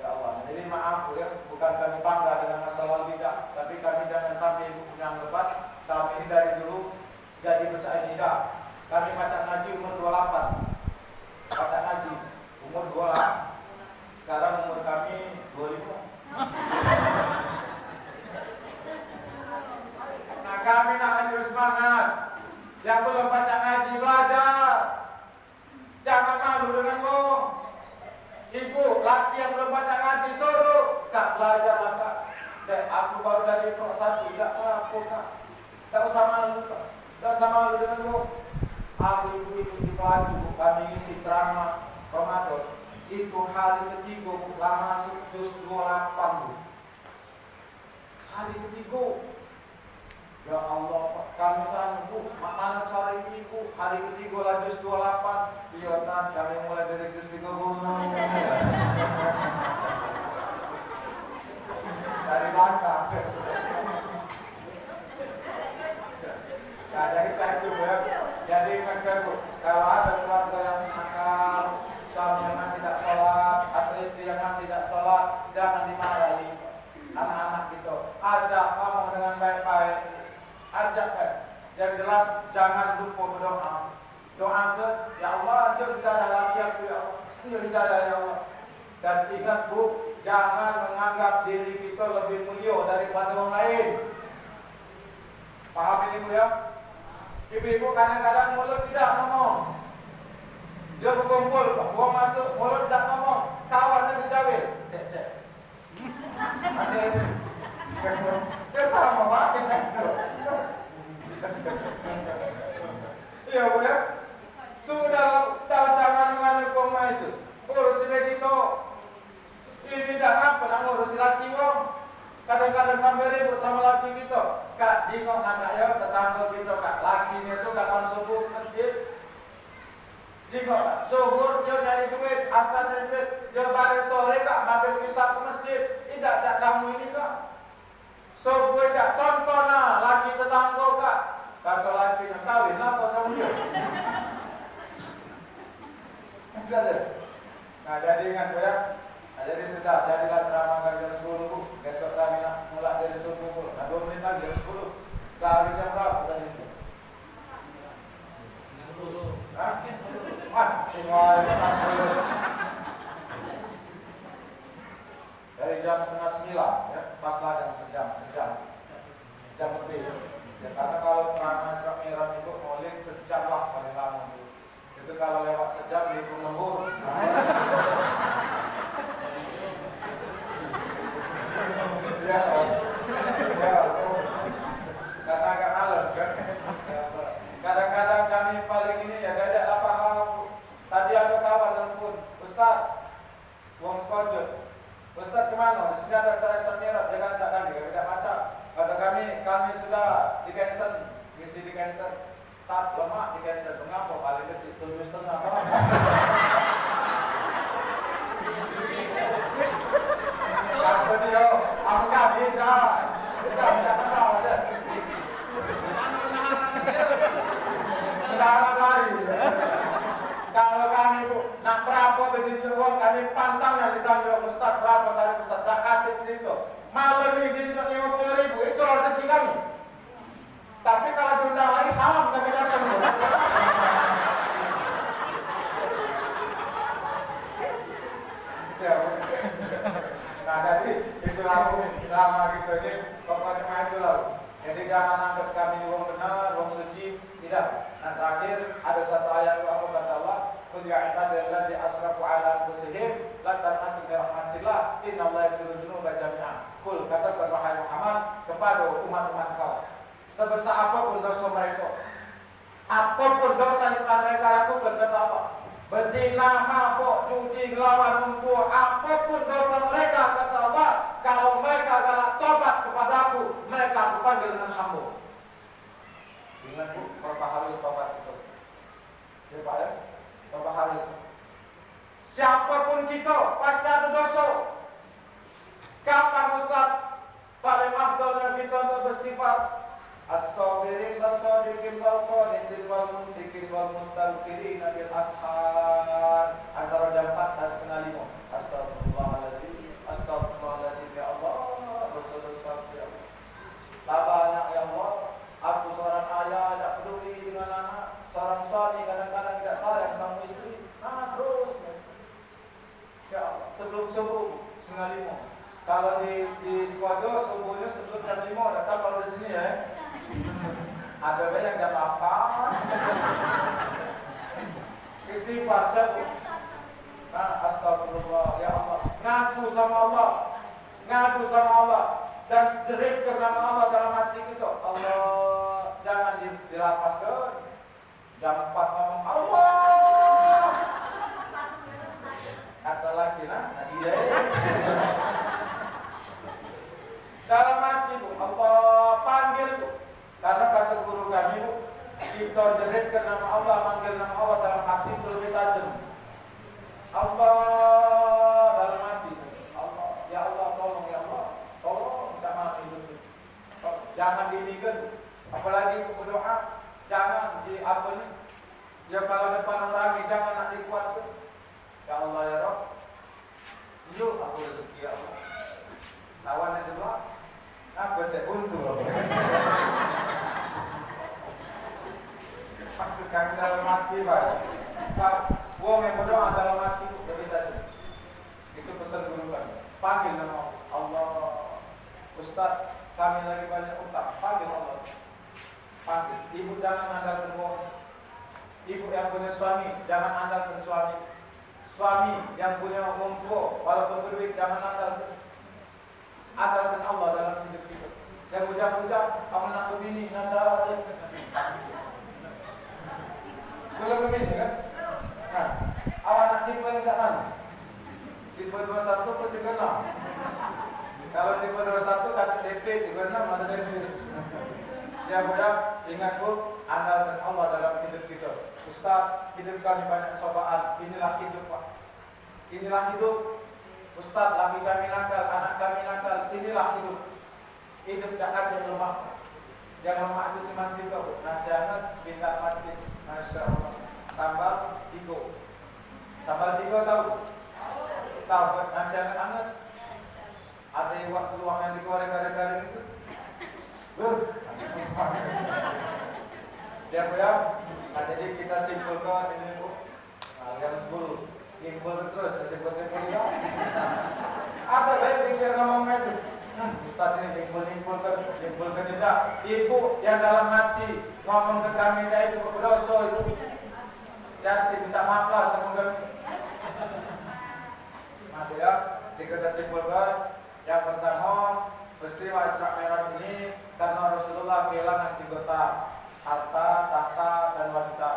Ya Allah, jadi maaf ya, bukan kami bangga dengan masa lalu tidak, tapi kami jangan sampai ibu punya anggapan kami ini dari dulu jadi percaya tidak. Kami baca ngaji umur 28, baca ngaji umur 28. Sekarang umur kami 25. Nah kami nak lanjut semangat. Yang belum baca ngaji belajar. Jangan malu dengan mu. Ibu, laki yang belum baca ngaji suruh. Kak belajar lah kak. Aku baru dari kelas 1. Tidak apa kak. Tidak usah malu kak. Tidak usah malu dengan mu. Aku ibu-ibu di pelaju. Kami ngisi ceramah Ramadan. Itu hari ketiga lama masuk juz 28 bu. Hari ketiga. Ya Allah, kami tanya bu, mana cara ini bu? Hari ketiga lah juz 28. Iya kan, kami mulai dari juz 30. Dari langkah. Nah, jadi saya itu ya. Jadi ingatkan bu, kalau ada keluarga yang nakal, suami yang masih tak sholat atau istri yang masih tak sholat, jangan dimarahi anak-anak gitu. Ajak ngomong dengan baik-baik, ajak Yang jelas jangan lupa berdoa. Doa ke, ya Allah, anjur kita Tunjuk hidayah ya Allah. Dan ingat Bu, jangan menganggap diri kita lebih mulia daripada orang lain. Paham ini Bu ya? Ibu-ibu kadang-kadang mulut tidak ngomong. Dia berkumpul, buang masuk, mulut tidak ngomong. Kawannya dijawil. Cek. Ada ini. Dia sama banget. Iya Bu ya. Sudah tak usah nganu-nganu koma itu. Urusin kita. Ini dah ngapa nak ngurusi laki wong. Kadang-kadang sampai ribut sama laki kita. Kak, jingok nak ya tetangga kita kak. Laki ni tu kapan subuh ke masjid. Jingok kak, zuhur dia nyari duit, asal nyari duit. Dia balik sore kak, bagi pisah ke masjid. Tidak cak kamu ini kak. Subuh kak, contoh nah laki tetangga kak. Kata laki nak kawin lah kau sama dia. Enggak ada. Nah jadi ingat Bu ya. Nah, jadi sudah, jadilah ceramah jam 10 Bu. Besok kami nak mulai dari subuh Bu. Nah 2 menit lagi jam 10. Dari jam berapa tadi itu? 10. Hah? Maksimal 60. Dari jam 8:30 ya. Paslah sejam lebih. Ya, karena kalau ceramah Isra Mi'raj itu maulid sejam lah paling lama Bu. Itu kalau lewat sejam libur lembur. Ya, karena agak malam kan. Kadang-kadang kami paling ini ya gajak lah paham. Tadi ada kawan telepon, Ustaz, wong sekojo. Ustaz kemana? Di sini ada acara Isra Mi'raj, dia kan tak kami tidak baca. Kata kami sudah di kantor, ngisi di kantor. Tak lemak di kantor, mengapa paling kecil 7,5. Kata dia, aku kami tidak masalah deh. Mendarat lari. Kalau kami Bu nak berapa begitu uang kami pantang yang ditanya Ustaz berapa tadi Ustaz dah katik situ. Malam ini ditunjuk 50.000 itu rezeki kami. Tapi kalau diundang lagi haram kami datang. Ya. Nah jadi itulah selama kita ini pokoknya itulah. Jadi jangan anggap kami ini wong benar, wong suci, tidak. Nah terakhir ada satu ayat apa kata Allah, "Qul ya ibadalladzina asrafu ala anfusihim la taqnatu min rahmatillah, innallaha yaghfiru dzunuba jami'an." Qul katakan wahai Muhammad kepada umat-umat kau, sebesar apapun dosa mereka, apapun dosa yang telah mereka lakukan, kata Allah, berzina, mabuk, judi, ngelawan lumpuh, apapun dosa mereka, kata Allah, kalau mereka galak tobat kepadaku, mereka aku panggil dengan hamba. Ingat Bu, berapa hari tobat itu? Ya Pak ya, berapa hari? Siapapun kita pasti ada dosa. Kapan Ustaz paling afdalnya kita untuk beristighfar? As-sabirin was-sadiqin wal-qanitin wal-munfiqin wal-mustaghfirin bil ashar. Antara jam 4 dan setengah 5. Astagfirullahaladzim ya Allah. Dosa-dosa ya Allah. Tak banyak ya Allah. Aku seorang ayah tidak peduli dengan anak. Seorang suami kadang-kadang tidak sayang sama istri. Terus ya Allah. Sebelum subuh setengah 5. Kalau di Skodo subuhnya sebelum jam 5 datang. Kalau di sini ya ada banyak jam 8. Istighfar cabut. Astagfirullah ya Allah. Ngaku sama Allah dan jerit ke nama Allah dalam hati kita. Allah jangan dilapaskan. Jam 4 ngomong Allah. Kata lagi nah ide. Dalam hati Bu, Allah panggil Bu. Karena kata guru kami Bu, kita jerit ke nama Allah, manggil nama Allah dalam hati itu lebih tajam. Allah dalam hati. Allah, ya Allah tolong ya Allah. Tolong sama hidup. Jangan diinikan. Apalagi berdoa, jangan di apa ni? Ya kalau depan orang ramai jangan nak dikuatkan. Ya Allah ya Rabb. Yuk aku rezeki ya Allah. Lawan di sebelah. Apa saya buntu? Maksud kami dalam hati Pak. Wong yang berdoa dalam hati lebih Ustaz, kami lagi banyak utang. Panggil Allah. Panggil. Ibu jangan andalkan uang. Ibu yang punya suami, jangan andalkan suami. Suami yang punya orang tua, walaupun berduit, jangan andalkan. Andalkan Allah dalam hidup kita. Yang bujang-bujang, kamu nak begini, nak cara dia. Belum begini kan? Nah, awak nak tipe yang mana? Tipe 21 atau 36? Kalau tipe 21 kata DP, 36 ada DP. Ya Bu ya, ingat Bu, andalkan Allah dalam hidup kita. Ustaz, hidup kami banyak cobaan. Inilah hidup Pak. Inilah hidup. Ustaz, laki kami nakal, anak kami nakal. Inilah hidup. Hidup tak ada yang lemah. Yang lemah itu cuma situ. Nasi hangat, minta mati. Masya Allah. Sambal tigo. Sambal tigo tahu? Tahu. Nasi hangat. Ada iwak seluang yang digoreng garing-garing itu. Ya Bu ya. Nah, jadi kita simpulkan ini Bu. Nah, yang 10. Simpul terus, simpul-simpul juga. Apa baik pikir ngomong itu? Ustaz ini simpul-simpul tidak. Ibu yang dalam hati ngomong ke kami saya itu berdosa itu. Jadi minta maaf lah sama kami. Nah ya, kita simpulkan. Yang pertama, peristiwa Isra Mi'raj ini karena Rasulullah kehilangan 3 kota, harta, tahta, dan wanita.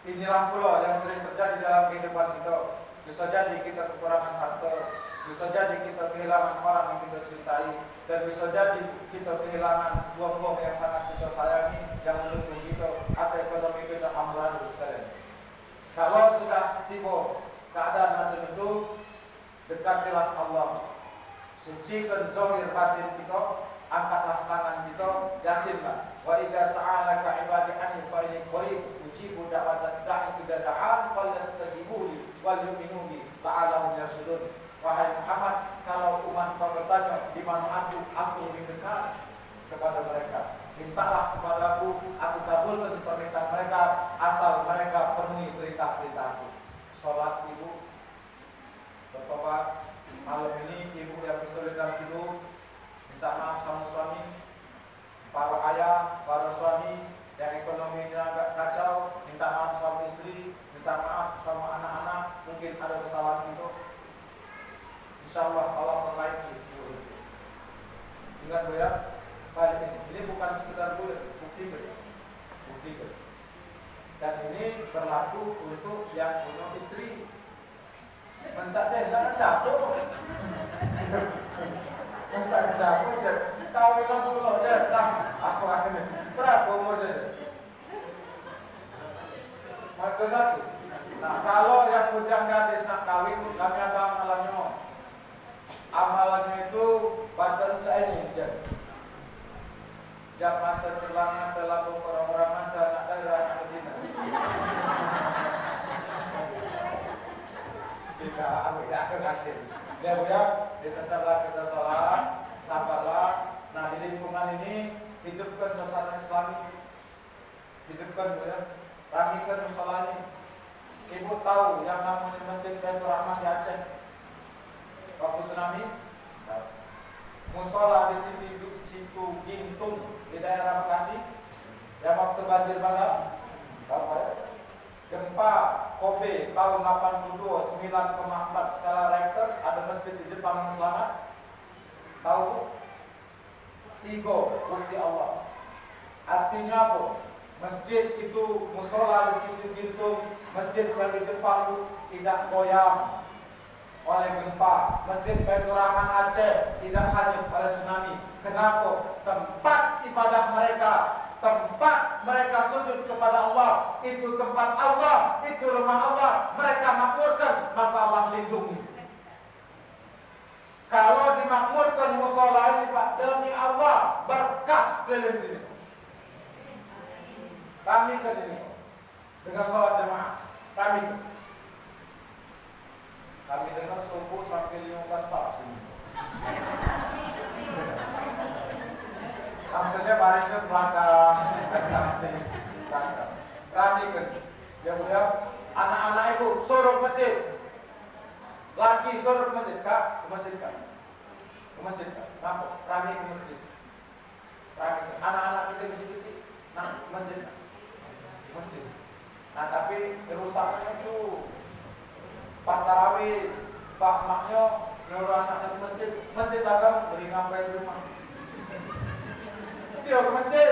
Inilah pula yang sering terjadi dalam kehidupan kita. Bisa jadi kita kekurangan harta, bisa jadi kita kehilangan orang yang kita cintai, dan bisa jadi kita kehilangan buah-buah yang sangat kita sayangi, yang mendukung kita, atau ekonomi kita amburadul sekalian. Kalau sudah tiba keadaan macam itu, dekatilah Allah. Sucikan zahir batin kita, angkatlah tangan kita, yakinlah. Wa idza sa'alaka ibadi anni fa inni qarib ujibu da'watad da'i idza da'an falyastajibu li wal yu'minu bi la'allahum yarshudun. Wahai Muhammad, kalau umat kau bertanya di mana aku lebih dekat kepada mereka. Mintalah kepadaku, aku kabulkan permintaan mereka asal mereka penuhi perintah-perintahku. Salat ibu, bertobat. Malam ini ibu yang kesulitan hidup, minta maaf sama suami. Para ayah, para suami yang ekonominya agak kacau, minta maaf sama istri, minta maaf sama anak-anak. Mungkin ada kesalahan itu. InsyaAllah Allah perbaiki seluruh itu. Ingat Bu ya, balik ini bukan sekedar Bu, buktikan. Dan ini berlaku untuk yang punya istri. Mencak tak sapu. Tak sapu je. Kau bilang dulu dia tak aku akhirnya. Berapa umur dia? Maka 1. Nah, kalau yang bujang gadis nak kawin, kami ada amalannya. Amalannya itu baca ini je. Jam mata celangan terlalu orang-orang mata nak daerah nak betina. Tidak, aku tidak akan nanti. Ya Bu ya, tetaplah kita sholat, sabarlah. Nah di lingkungan ini hidupkan suasana Islami, hidupkan Bu ya, rapikan musolanya. Ibu tahu yang namanya Masjid Baitur Rahman di Aceh waktu tsunami, musola di situ Gintung di daerah Bekasi, yang waktu banjir bandang, apa ya? Gempa Kobe tahun 82 9,4 skala Richter, ada masjid di Jepang yang selamat. Tahu? 3 bukti Allah. Artinya apa? Masjid itu musola di situ Gintung, masjid yang di Jepang tidak goyang oleh gempa. Masjid Baitur Rahman Aceh tidak hanyut oleh tsunami. Kenapa? Tempat ibadah mereka, tempat mereka sujud kepada Allah, itu tempat Allah, itu rumah Allah, mereka makmurkan, maka Allah lindungi. Kalau dimakmurkan musola ini Pak, demi Allah berkah sekeliling sini. Kami ke ini dengan sholat jemaah, kami dengar subuh sampai 15 sab sini. Maksudnya barisnya belakang, ke samping, belakang. Perhatikan, ya Bu ya, anak-anak ibu suruh masjid, laki suruh masjid, Kak, ke masjid Kak. ke masjid, ngapok, rame ke masjid. Rame, anak-anak kita kecil-kecil, nah ke masjid. Masjid. Nah tapi kerusakannya itu pas tarawih, Pak Maknya nyuruh anaknya ke masjid, masjid lah kamu, beri ngampai di rumah. Dia ke masjid,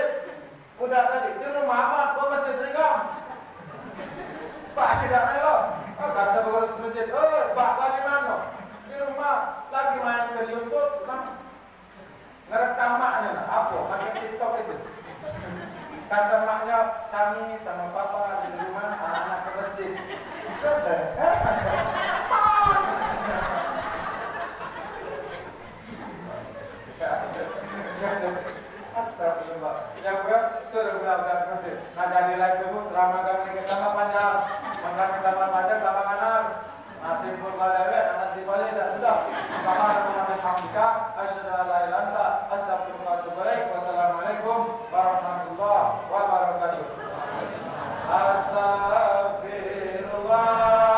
udah tadi, di rumah amat, ke masjid ringam. Pak tidak melok, kata pengurus masjid, Pak lagi mana? Di rumah, lagi main ke YouTube, ngerekam maknya, apa? Pakai TikTok itu. Kata maknya, kami sama papa di rumah, anak-anak ke masjid. Sudah, astagfirullah. Yang gue sudah berangkat ke masjid. Nah jadi lagi tuh ceramah kami kita tambah panjang, kami tambah panjang, tambah kanan. Nasib pun balawe, akan dibalik dan sudah. Subhanallah bihamdika, asyhadu an la ilaha illa anta, astaghfiruka wa atubu ilaik. Wassalamualaikum warahmatullahi wabarakatuh. Astagfirullah.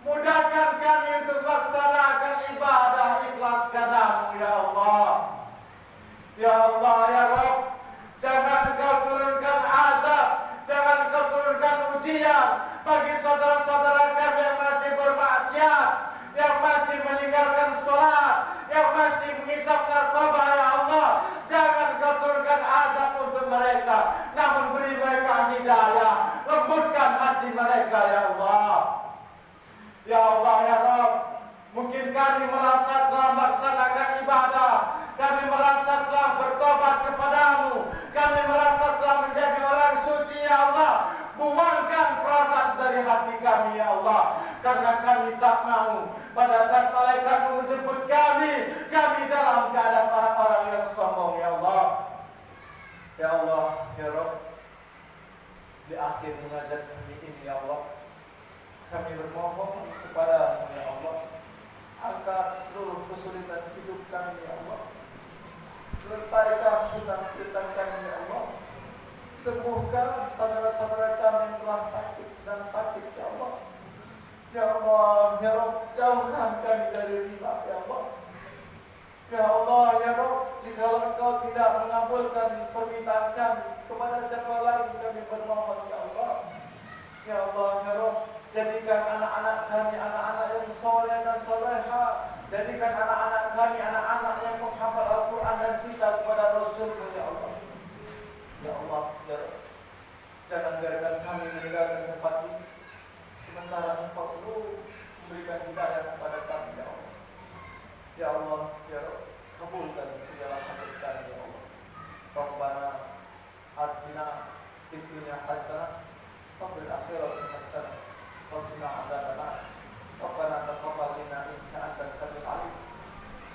Mudahkan kami untuk melaksanakan ibadah ikhlas karena-Mu kami merasa telah melaksanakan ibadah, kami merasa telah bertobat kepadamu, kami merasa telah menjadi orang suci ya Allah. Buangkan perasaan dari hati kami ya Allah, karena kami tak mau pada saat malaikat menjemput kami dalam keadaan orang-orang yang sombong ya Allah. Ya Allah, ya Rabb, di akhir munajat kami ini ya Allah, kami bermohon kepada-Mu ya Allah, angkat seluruh kesulitan hidup kami ya Allah, selesaikan hutang-hutang kami ya Allah, sembuhkan saudara-saudara kami yang telah sakit, sedang sakit ya Allah. Ya Allah, ya Rabb, jauhkan kami dari riba ya Allah. Ya Allah, ya Rabb, jika Engkau tidak mengabulkan permintaan kami, kepada siapa lagi kami bermohon ya Allah. Ya Allah, ya Rabb, jadikan anak-anak kami anak-anak yang soleh dan soleha. Jadikan anak-anak kami anak-anak yang menghafal Al-Quran dan cinta kepada Rasul-Mu ya Allah. Ya Allah, ya Rabb, jangan biarkan kami meninggalkan tempat ini sementara Engkau perlu memberikan hidayah kepada kami ya Allah. Ya Allah, ya Rabb, kabulkan segala hajat kami ya Allah. Rabbana atina fid dunya hasanah wa fil akhirati hasanah wa qina adzabannar. Rabbana taqabbal minna innaka antas samiul alim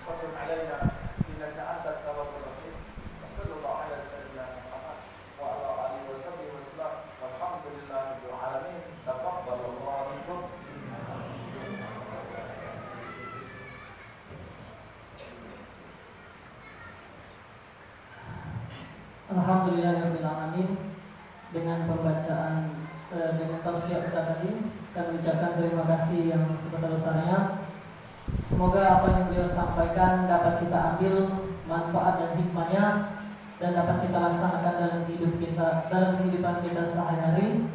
wa tub 'alaina innaka antat tawwabur rahim. Wassallallahu ala sayyidina Muhammad wa ala alihi wa sahbihi wasallam. Walhamdulillahirabbil alamin. Taqabbalallahu minkum. Alhamdulillahirabbil alamin. Dengan pembacaan dengan tausiah Ustaz tadi, kami ucapkan terima kasih yang sebesar-besarnya. Semoga apa yang beliau sampaikan dapat kita ambil manfaat dan hikmahnya dan dapat kita laksanakan dalam kehidupan kita sehari-hari.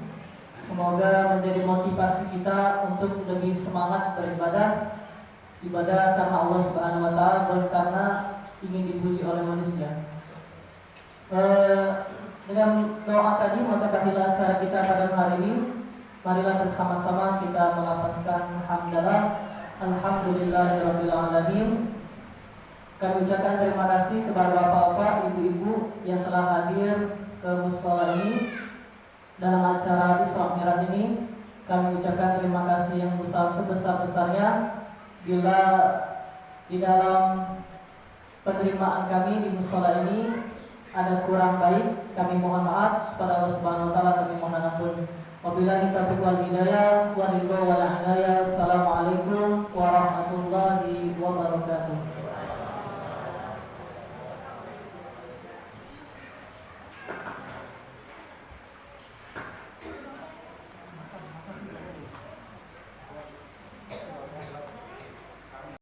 Semoga menjadi motivasi kita untuk lebih semangat beribadah, karena Allah Subhanahu wa taala, bukan karena ingin dipuji oleh manusia. Dengan doa tadi, maka berakhirlah acara kita pada hari ini. Marilah bersama-sama kita melafazkan hamdalah, alhamdulillahirabbil alamin. Kami ucapkan terima kasih kepada bapak-bapak, ibu-ibu yang telah hadir ke mushola ini dalam acara Isra Mi'raj ini. Kami ucapkan terima kasih yang besar sebesar-besarnya. Bila di dalam penerimaan kami di mushola ini ada kurang baik, kami mohon maaf kepada Allah Subhanahu wa taala, kami mohon ampun. Wabillahi taufiq wal hidayah, wa ridha wal inayah. Assalamualaikum warahmatullahi